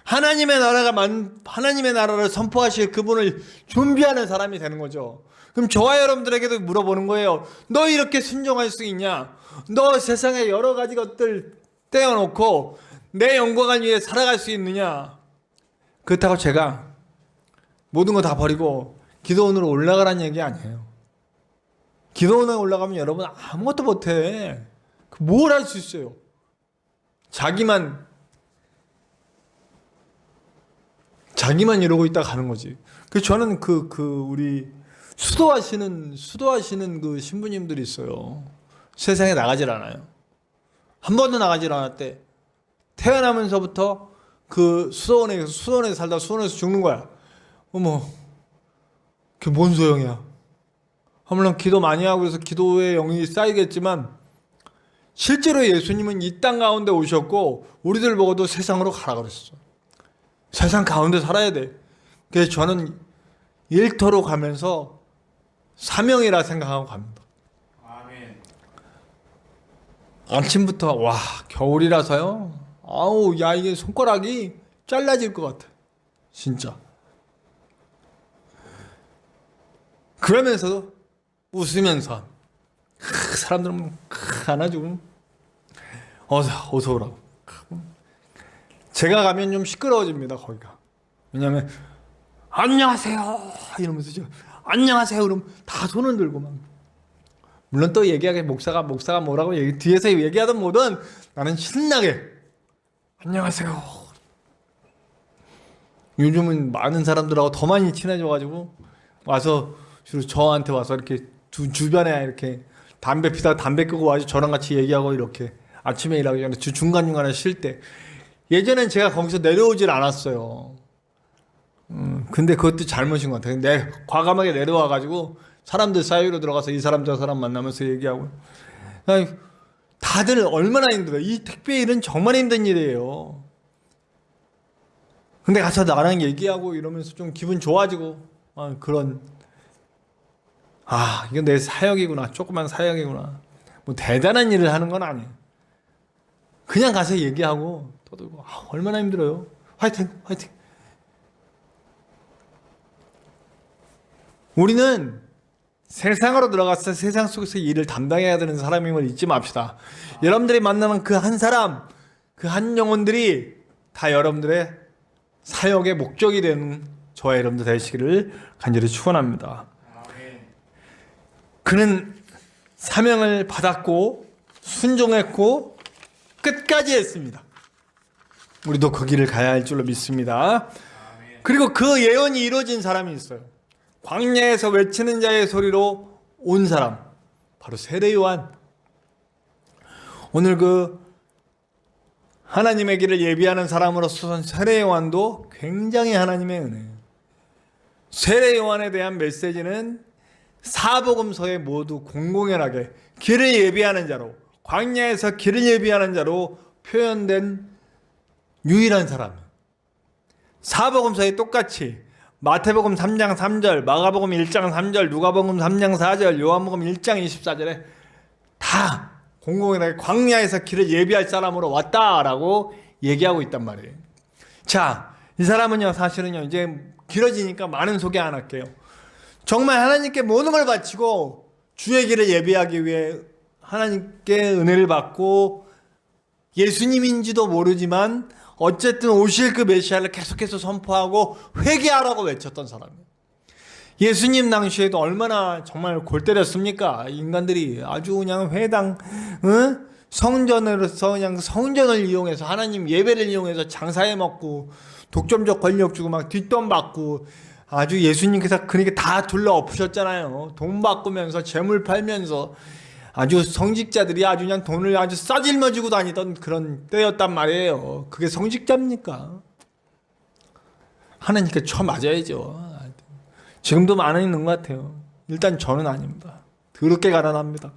하나님의 나라를 선포하실 그분을 준비하는 사람이 되는 거죠. 그럼 저와 여러분들에게도 물어보는 거예요. 너 이렇게 순종할 수 있냐? 너 세상에 여러 가지 것들 떼어놓고 내 영광을 위해 살아갈 수 있느냐? 그렇다고 제가 모든 거 다 버리고 기도원으로 올라가라는 얘기 아니에요. 기도원에 올라가면 여러분 아무것도 못해. 뭘 할 수 있어요? 자기만 이러고 있다 가는 거지. 그래서 저는 우리 수도하시는 그 신부님들이 있어요. 세상에 나가질 않아요. 한 번도 나가질 않았대. 태어나면서부터 그 수도원에 살다 수도원에서 죽는 거야. 어머, 그게 뭔 소용이야? 물론 기도 많이 하고 그래서 기도의 영이 쌓이겠지만 실제로 예수님은 이 땅 가운데 오셨고 우리들 보고도 세상으로 가라 그랬어. 세상 가운데 살아야 돼. 그래서 저는 일터로 가면서 사명이라 생각하고 갑니다. 아멘. 아침부터 와 겨울이라서요. 아우 야 이게 손가락이 잘라질 것 같아. 진짜. 그러면서도 웃으면서 사람들은 안아주고 어서 오라고. 제가 가면 좀 시끄러워집니다 거기가. 왜냐하면 안녕하세요 이러면서 저 안녕하세요 그럼 다 손을 들고 막. 물론 또 얘기하게 목사가 뭐라고 뒤에서 얘기하던 뭐든 나는 신나게 안녕하세요. 요즘은 많은 사람들하고 더 많이 친해져가지고 와서 주로 저한테 와서 이렇게 주변에 이렇게 담배 피다가 담배 끄고 와서 저랑 같이 얘기하고 이렇게 아침에 일하기 전에 중간중간에 쉴 때. 예전엔 제가 거기서 내려오질 않았어요. 근데 그것도 잘못인 것 같아요. 과감하게 내려와가지고 사람들 사이로 들어가서 이 사람 저 사람 만나면서 얘기하고. 다들 얼마나 힘들어요. 이 택배 일은 정말 힘든 일이에요. 근데 가서 나랑 얘기하고 이러면서 좀 기분 좋아지고 그런 이건 내 사역이구나, 조그만 사역이구나, 뭐 대단한 일을 하는 건 아니에요. 그냥 가서 얘기하고 떠들고 얼마나 힘들어요. 화이팅 화이팅. 우리는 세상으로 들어가서 세상 속에서 일을 담당해야 되는 사람임을 잊지 맙시다. 여러분들이 만나는 그 한 사람, 그 한 영혼들이 다 여러분들의 사역의 목적이 되는 저와 여러분들 되시기를 간절히 축원합니다. 그는 사명을 받았고 순종했고 끝까지 했습니다. 우리도 그 길을 가야 할 줄로 믿습니다. 그리고 그 예언이 이루어진 사람이 있어요. 광야에서 외치는 자의 소리로 온 사람, 바로 세례 요한. 오늘 그 하나님의 길을 예비하는 사람으로서 세례 요한도 굉장히 하나님의 은혜예요. 세례 요한에 대한 메시지는 사복음서에 모두 공공연하게 길을 예비하는 자로, 광야에서 길을 예비하는 자로 표현된 유일한 사람. 사복음서에 똑같이 마태복음 3장 3절, 마가복음 1장 3절, 누가복음 3장 4절, 요한복음 1장 24절에 다 공공연하게 광야에서 길을 예비할 사람으로 왔다라고 얘기하고 있단 말이에요. 자, 이 사람은요, 사실은요, 이제 길어지니까 많은 소개 안 할게요. 정말 하나님께 모든 걸 바치고 주의 길을 예비하기 위해 하나님께 은혜를 받고 예수님인지도 모르지만 어쨌든 오실 그 메시아를 계속해서 선포하고 회개하라고 외쳤던 사람이에요. 예수님 당시에도 얼마나 정말 골 때렸습니까? 인간들이 아주 그냥 회당, 성전으로서 그냥 성전을 이용해서 하나님 예배를 이용해서 장사해 먹고 독점적 권력 주고 막 뒷돈 받고 아주 예수님께서 그렇게 다 둘러 엎으셨잖아요. 돈 바꾸면서 재물 팔면서 아주 성직자들이 아주 그냥 돈을 아주 싸질머지고 다니던 그런 때였단 말이에요. 그게 성직자입니까? 하나님께 쳐 맞아야죠. 지금도 많이 있는 것 같아요. 일단 저는 아닙니다. 더럽게 가난합니다.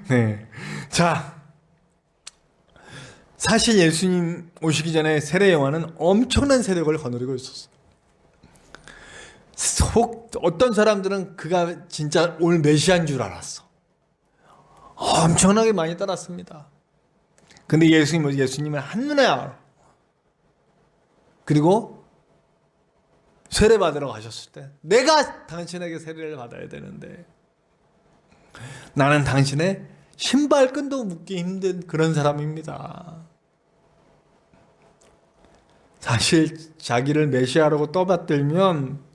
네. 자, 사실 예수님 오시기 전에 세례 요한은 엄청난 세력을 거느리고 있었어요. 어떤 사람들은 그가 진짜 올 메시아인 줄 알았어. 엄청나게 많이 따랐습니다. 근데 예수님은 한눈에 알아. 그리고 세례 받으러 가셨을 때 내가 당신에게 세례를 받아야 되는데 나는 당신의 신발끈도 묶기 힘든 그런 사람입니다. 사실 자기를 메시아라고 떠받들면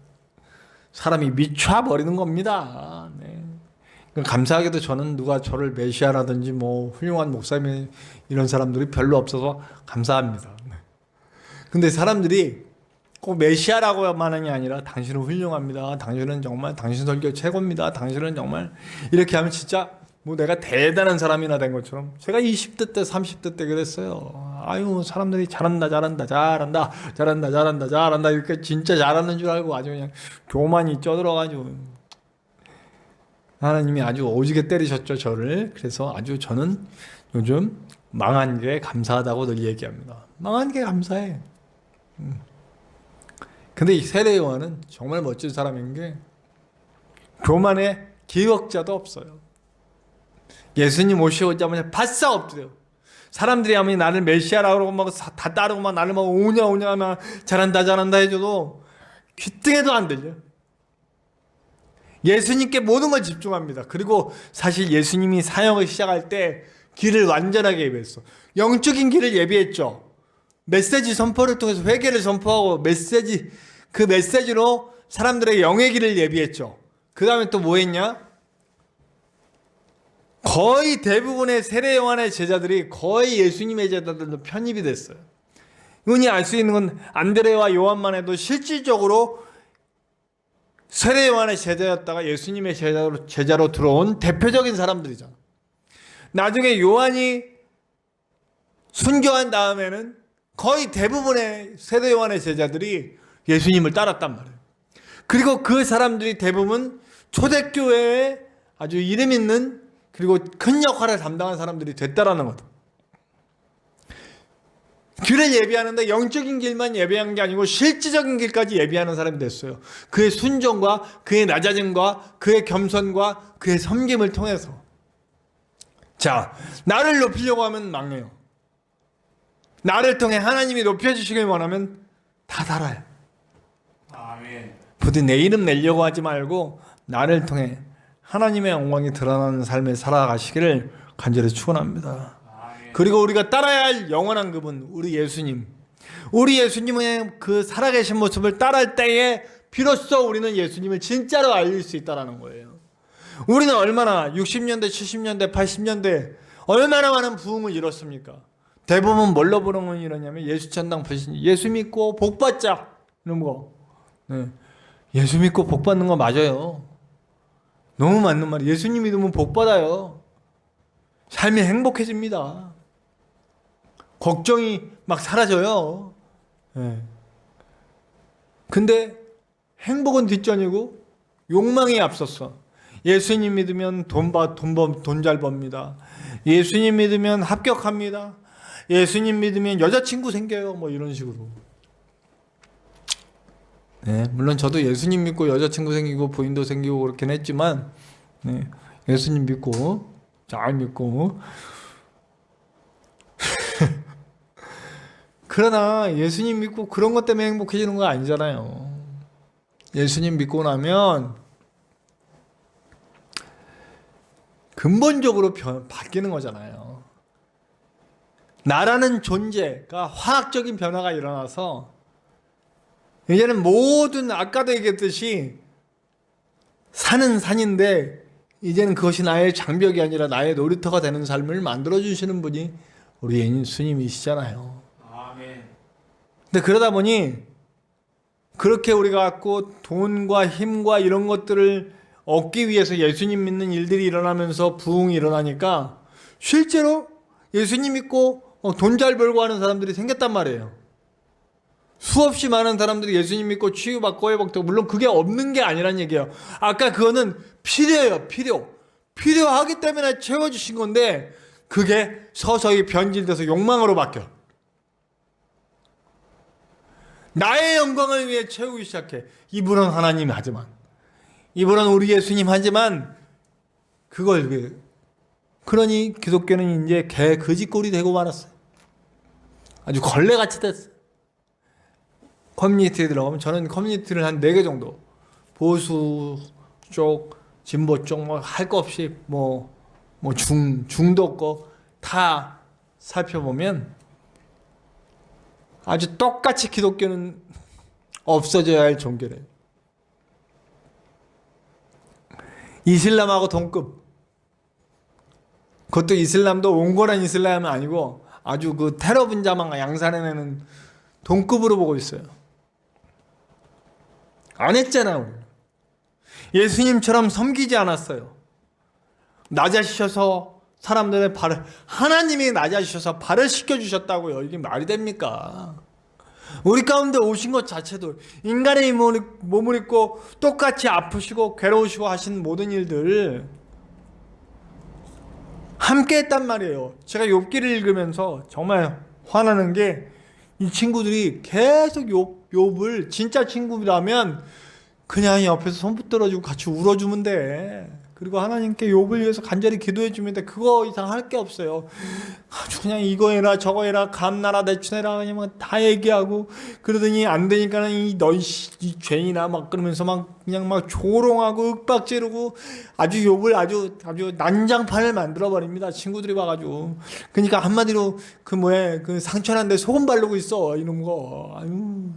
사람이 미쳐버리는 겁니다. 네. 감사하게도 저는 누가 저를 메시아라든지 뭐 훌륭한 목사님 이런 사람들이 별로 없어서 감사합니다. 네. 근데 사람들이 꼭 메시아라고만 하는 게 아니라 당신은 훌륭합니다. 당신은 정말 당신 설교 최고입니다. 당신은 정말 이렇게 하면 진짜 뭐 내가 대단한 사람이나 된 것처럼 제가 20대 때 30대 때 그랬어요. 아유 사람들이 잘한다 이렇게 진짜 잘하는 줄 알고 아주 그냥 교만이 쪄들어가지고 하나님이 아주 오지게 때리셨죠 저를. 그래서 아주 저는 요즘 망한 게 감사하다고 늘 얘기합니다. 망한 게 감사해. 근데 이 세례 요한은 정말 멋진 사람인 게 교만의 기억자도 없어요. 예수님 오시자마자 바싹 엎드려. 사람들이 아무리 나를 메시아라고 막 다 따르고 막 나를 막 오냐 막 잘한다 해줘도 귀등에도 안 들려. 예수님께 모든 걸 집중합니다. 그리고 사실 예수님이 사역을 시작할 때 길을 완전하게 예비했어. 영적인 길을 예비했죠. 메시지 선포를 통해서 회개를 선포하고 그 메시지로 사람들의 영의 길을 예비했죠. 그 다음에 또 뭐 했냐? 거의 대부분의 세례 요한의 제자들이 거의 예수님의 제자들로 편입이 됐어요. 흔히 알 수 있는 건 안드레와 요한만 해도 실질적으로 세례 요한의 제자였다가 예수님의 제자로 들어온 대표적인 사람들이잖아. 나중에 요한이 순교한 다음에는 거의 대부분의 세례 요한의 제자들이 예수님을 따랐단 말이에요. 그리고 그 사람들이 대부분 초대교회에 아주 이름 있는 그리고 큰 역할을 담당한 사람들이 됐다라는 거다. 길을 예비하는데 영적인 길만 예비한 게 아니고 실질적인 길까지 예비하는 사람이 됐어요. 그의 순종과 그의 낮아짐과 그의 겸손과 그의 섬김을 통해서. 자, 나를 높이려고 하면 망해요. 나를 통해 하나님이 높여주시길 원하면 다 달아요. 아멘. 부디 내 이름 내려고 하지 말고 나를 통해 하나님의 영광이 드러나는 삶을 살아가시기를 간절히 축원합니다. 그리고 우리가 따라야 할 영원한 그분, 우리 예수님. 우리 예수님의 그 살아계신 모습을 따라할 때에 비로소 우리는 예수님을 진짜로 알릴 수 있다는 거예요. 우리는 얼마나 60년대, 70년대, 80년대 얼마나 많은 부흥을 이뤘습니까? 대부분 뭘로 부흥을 이뤘냐면 예수천당 불신, 예수 믿고 복 받자 이런 거. 네. 예수 믿고 복 받는 거 맞아요. 너무 맞는 말이에요. 예수님 믿으면 복 받아요. 삶이 행복해집니다. 걱정이 막 사라져요. 네. 근데 행복은 뒷전이고 욕망이 앞섰어. 예수님 믿으면 돈 잘 법니다. 예수님 믿으면 합격합니다. 예수님 믿으면 여자친구 생겨요. 뭐 이런 식으로. 네, 물론 저도 예수님 믿고 여자친구 생기고 부인도 생기고 그렇긴 했지만, 네, 예수님 믿고 잘 믿고 그러나 예수님 믿고 그런 것 때문에 행복해지는 거 아니잖아요. 예수님 믿고 나면 근본적으로 바뀌는 거잖아요. 나라는 존재가 화학적인 변화가 일어나서 이제는 모든 아까도 얘기했듯이 산은 산인데 이제는 그것이 나의 장벽이 아니라 나의 놀이터가 되는 삶을 만들어주시는 분이 우리 예수님이시잖아요. 아멘. 근데 그러다 보니 그렇게 우리가 갖고 돈과 힘과 이런 것들을 얻기 위해서 예수님 믿는 일들이 일어나면서 부흥이 일어나니까 실제로 예수님 믿고 돈 잘 벌고 하는 사람들이 생겼단 말이에요. 수없이 많은 사람들이 예수님 믿고 치유받고 회복되고, 물론 그게 없는 게 아니란 얘기예요. 아까 그거는 필요해요. 필요하기 때문에 채워주신 건데 그게 서서히 변질돼서 욕망으로 바뀌어. 나의 영광을 위해 채우기 시작해. 이분은 하나님 하지만, 이분은 우리 예수님 하지만 그걸 위해. 그러니 기독교는 이제 개 거지꼴이 되고 말았어요. 아주 걸레같이 됐어요. 커뮤니티에 들어가면 저는 커뮤니티를 한 4개 정도, 보수 쪽, 진보 쪽 뭐 할 거 없이 중도 거 다 살펴보면 아주 똑같이 기독교는 없어져야 할 종교래요. 이슬람하고 동급. 그것도 이슬람도 온건한 이슬람은 아니고 아주 그 테러 분자만 양산해내는 동급으로 보고 있어요. 안 했잖아요. 예수님처럼 섬기지 않았어요. 낮아지셔서 사람들의 발을, 하나님이 낮아지셔서 발을 씻겨주셨다고요. 이게 말이 됩니까? 우리 가운데 오신 것 자체도 인간의 몸을 입고 똑같이 아프시고 괴로우시고 하신 모든 일들 함께 했단 말이에요. 제가 욥기를 읽으면서 정말 화나는 게 이 친구들이 계속 욥을, 진짜 친구라면 그냥 옆에서 손 붙들어주고 같이 울어주면 돼. 그리고 하나님께 욥을 위해서 간절히 기도해 주면 돼. 그거 이상 할 게 없어요. 아주 그냥 이거 해라 저거 해라 감나라 대추해라 그냥 다 얘기하고, 그러더니 안 되니까는 이 죄인아 막 그러면서 그냥 조롱하고 윽박지르고 아주 욥을 아주 난장판을 만들어 버립니다. 친구들이 와가지고. 그러니까 한마디로 그 상처난데 소금 바르고 있어 이놈 거. 아유.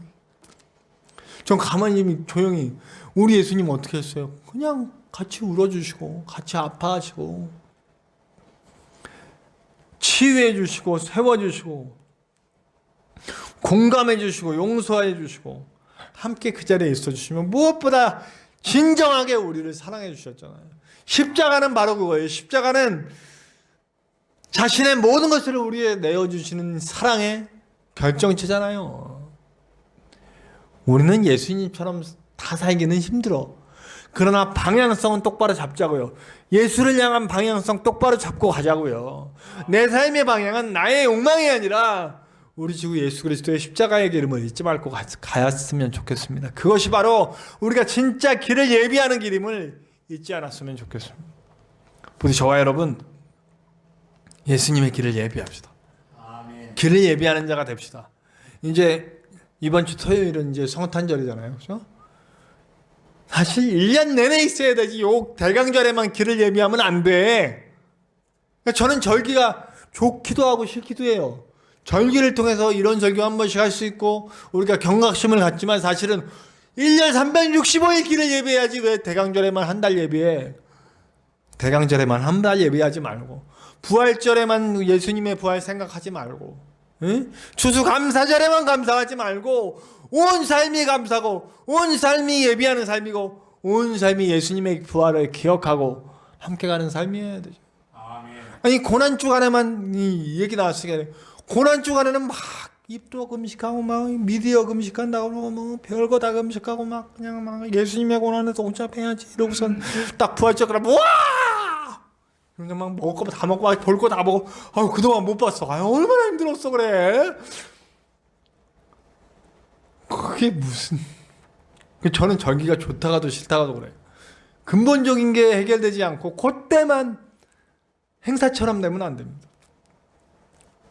전 가만히 조용히. 우리 예수님 어떻게 했어요? 그냥 같이 울어주시고 같이 아파하시고 치유해 주시고 세워주시고 공감해 주시고 용서해 주시고 함께 그 자리에 있어 주시면 무엇보다 진정하게 우리를 사랑해 주셨잖아요. 십자가는 바로 그거예요. 십자가는 자신의 모든 것을 우리에 내어주시는 사랑의 결정체잖아요. 우리는 예수님처럼 다 살기는 힘들어. 그러나 방향성은 똑바로 잡자고요. 예수를 향한 방향성 똑바로 잡고 가자고요. 내 삶의 방향은 나의 욕망이 아니라 우리 주 예수 그리스도의 십자가의 기름을 잊지 말고 가였으면 좋겠습니다. 그것이 바로 우리가 진짜 길을 예비하는 길임을 잊지 않았으면 좋겠습니다. 부디 저와 여러분 예수님의 길을 예비합시다. 길을 예비하는 자가 됩시다. 이제 이번 주 토요일은 이제 성탄절이잖아요. 그렇죠? 사실 1년 내내 있어야 되지. 요 대강절에만 길을 예비하면 안 돼. 그러니까 저는 절기가 좋기도 하고 싫기도 해요. 절기를 통해서 이런 절기 한 번씩 할 수 있고 우리가 경각심을 갖지만 사실은 1년 365일 길을 예배해야지. 왜 대강절에만 한 달 예배해? 대강절에만 한 달 예배하지 말고 부활절에만 예수님의 부활 생각하지 말고, 응? 추수감사절에만 감사하지 말고 온 삶이 감사고 온 삶이 예비하는 삶이고 온 삶이 예수님의 부활을 기억하고 함께 가는 삶이어야 되죠. 아니 고난주 안에만 이 얘기 나왔으니까 고난주 안에는 막 입도 금식하고 막 미디어 금식한다고 뭐 별거 다 금식하고 막 그냥 막 예수님의 고난에서 온잡해야지 이러고선 딱 부활절에 와! 그냥 막 먹을 거 다 먹고 볼 거 다 먹고 아유 그동안 못 봤어. 아유 얼마나 힘들었어 그래. 그게 무슨 저는 절기가 좋다가도 싫다가도 그래요. 근본적인 게 해결되지 않고 그때만 행사처럼 되면 안 됩니다.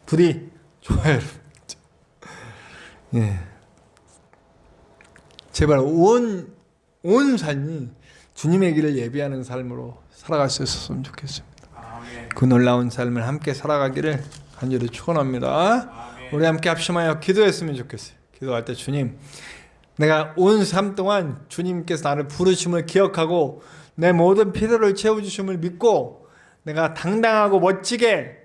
부디 좋아요. 예. 제발 온 삶이 주님의 길을 예비하는 삶으로 살아갈 수 있었으면 좋겠습니다. 그 놀라운 삶을 함께 살아가기를 간절히 축원합니다. 우리 함께 합심하여 기도했으면 좋겠어요. 기도할 때 주님, 내가 온 삶 동안 주님께서 나를 부르심을 기억하고 내 모든 필요를 채워주심을 믿고 내가 당당하고 멋지게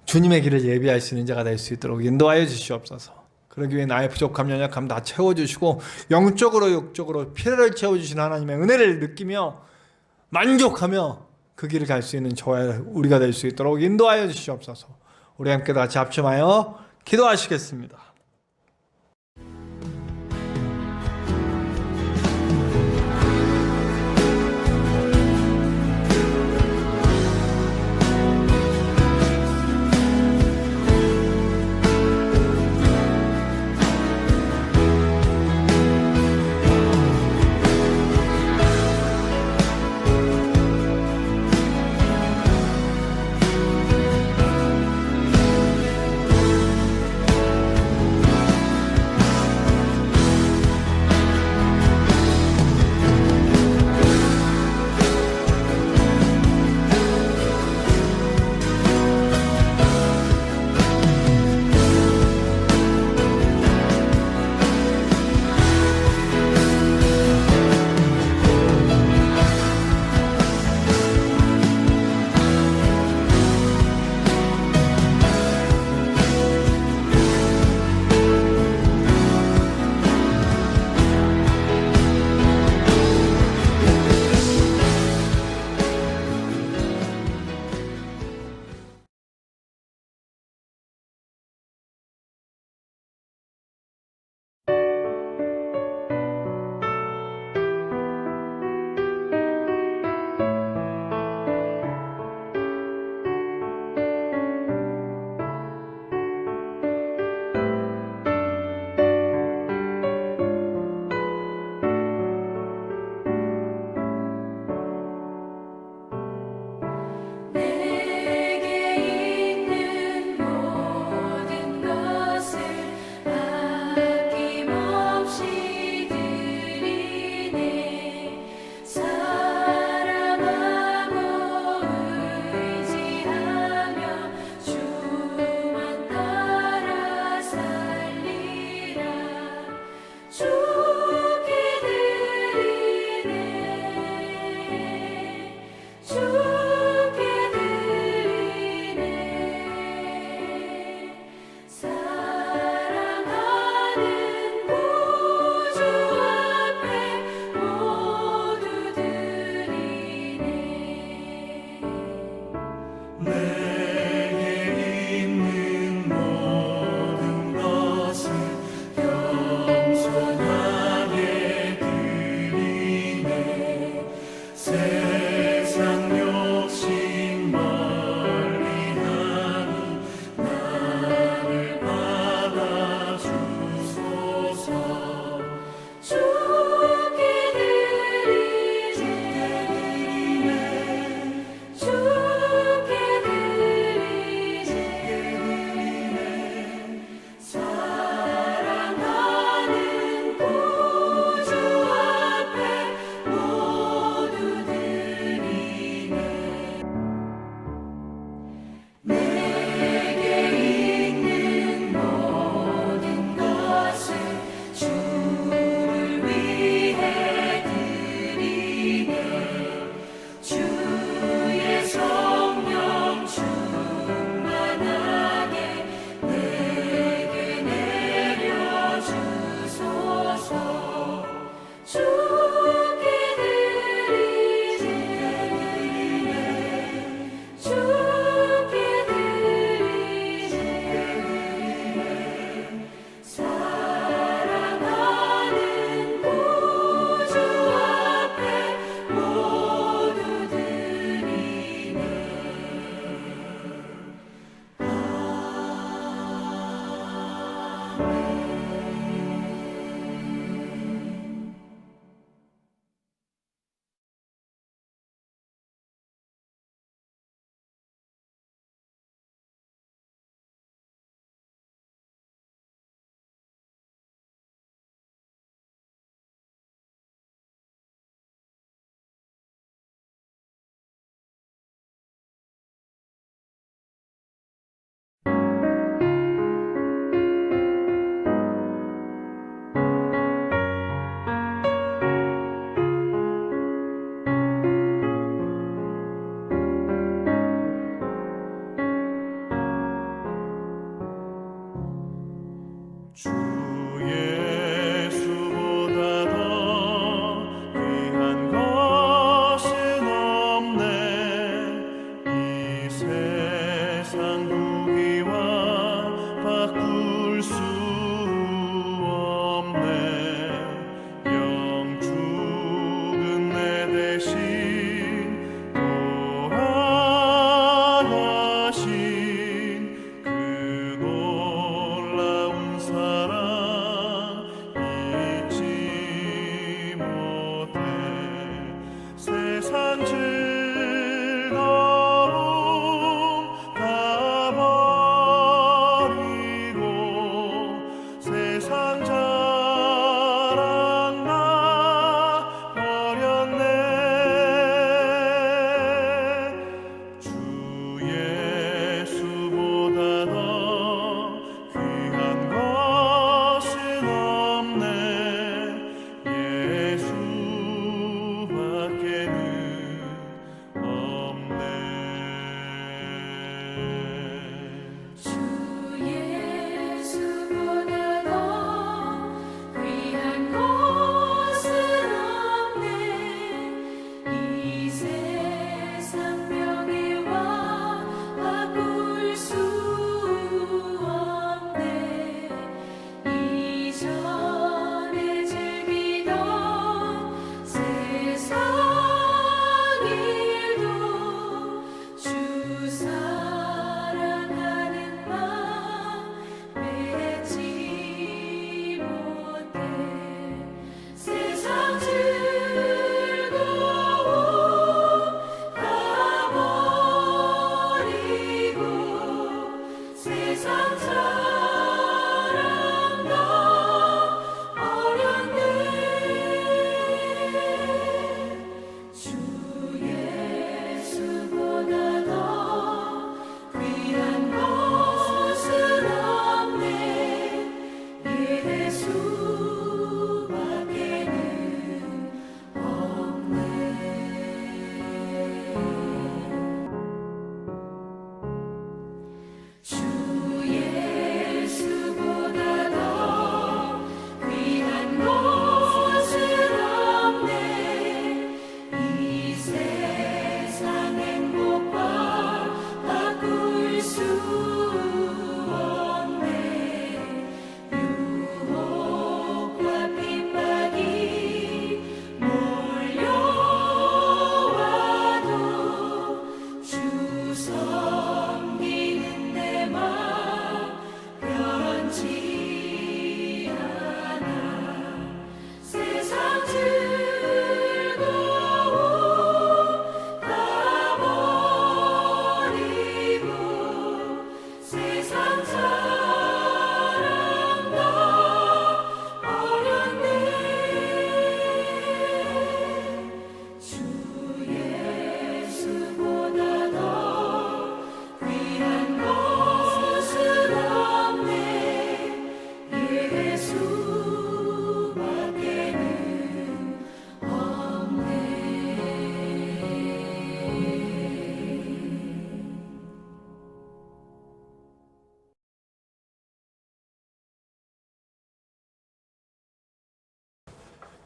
주님의 길을 예비할 수 있는 자가 될 수 있도록 인도하여 주시옵소서. 그러기 위해 나의 부족함, 연약함 다 채워주시고 영적으로 육적으로 필요를 채워주시는 하나님의 은혜를 느끼며 만족하며 그 길을 갈 수 있는 저와 우리가 될 수 있도록 인도하여 주시옵소서. 우리 함께 다 같이 합심하여 기도하시겠습니다.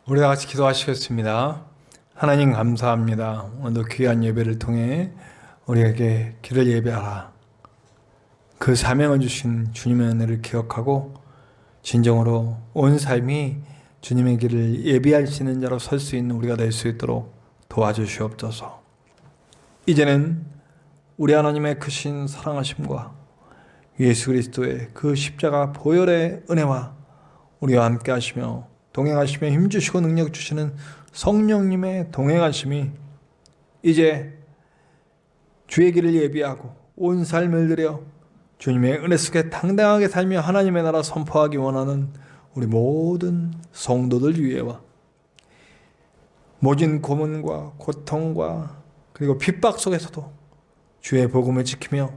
우리 다 같이 기도하시겠습니다. 하나님 감사합니다. 오늘도 귀한 예배를 통해 우리에게 길을 예배하라. 그 사명을 주신 주님의 은혜를 기억하고 진정으로 온 삶이 주님의 길을 예비할 수 있는 자로 설 수 있는 우리가 될 수 있도록 도와주시옵소서. 이제는 우리 하나님의 크신 사랑하심과 예수 그리스도의 그 십자가 보혈의 은혜와 우리와 함께 하시며 동행하시며 힘주시고 능력 주시는 성령님의 동행하심이 이제 주의 길을 예비하고 온 삶을 들여 주님의 은혜 속에 당당하게 살며 하나님의 나라 선포하기 원하는 우리 모든 성도들 위에와 모진 고문과 고통과 그리고 핍박 속에서도 주의 복음을 지키며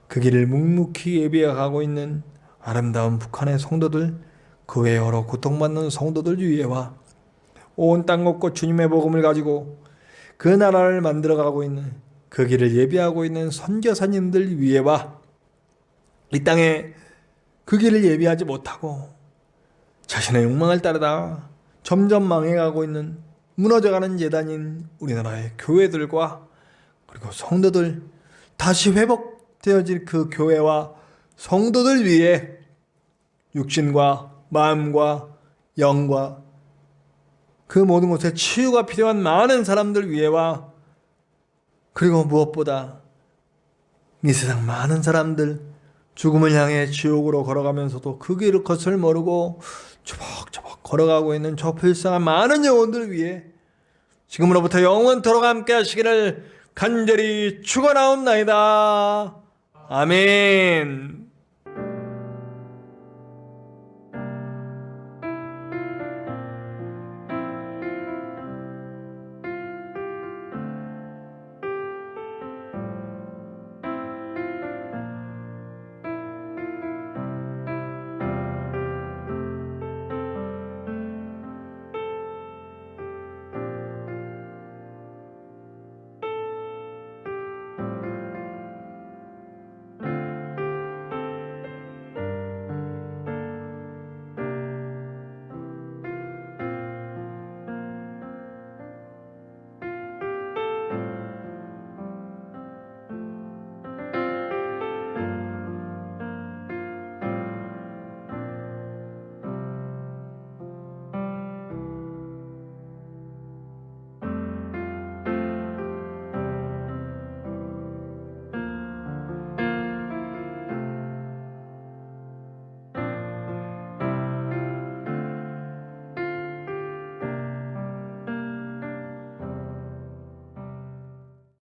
그 길을 묵묵히 예비해가고 있는 아름다운 북한의 성도들, 그 외 여러 고통받는 성도들 위에와 온 땅 곳곳 주님의 복음을 가지고 그 나라를 만들어가고 있는 그 길을 예비하고 있는 선교사님들 위에와 이 땅에 그 길을 예비하지 못하고 자신의 욕망을 따르다 점점 망해가고 있는 무너져가는 예단인 우리나라의 교회들과 그리고 성도들, 다시 회복되어질 그 교회와 성도들 위해 육신과 마음과 영과 그 모든 곳에 치유가 필요한 많은 사람들 위해와 그리고 무엇보다 이 세상 많은 사람들 죽음을 향해 지옥으로 걸어가면서도 그 길을 것을 모르고 조벅조벅 걸어가고 있는 저 불쌍한 많은 영혼들 위해 지금으로부터 영원토록 함께 하시기를 간절히 축원하옵나이다. 아멘.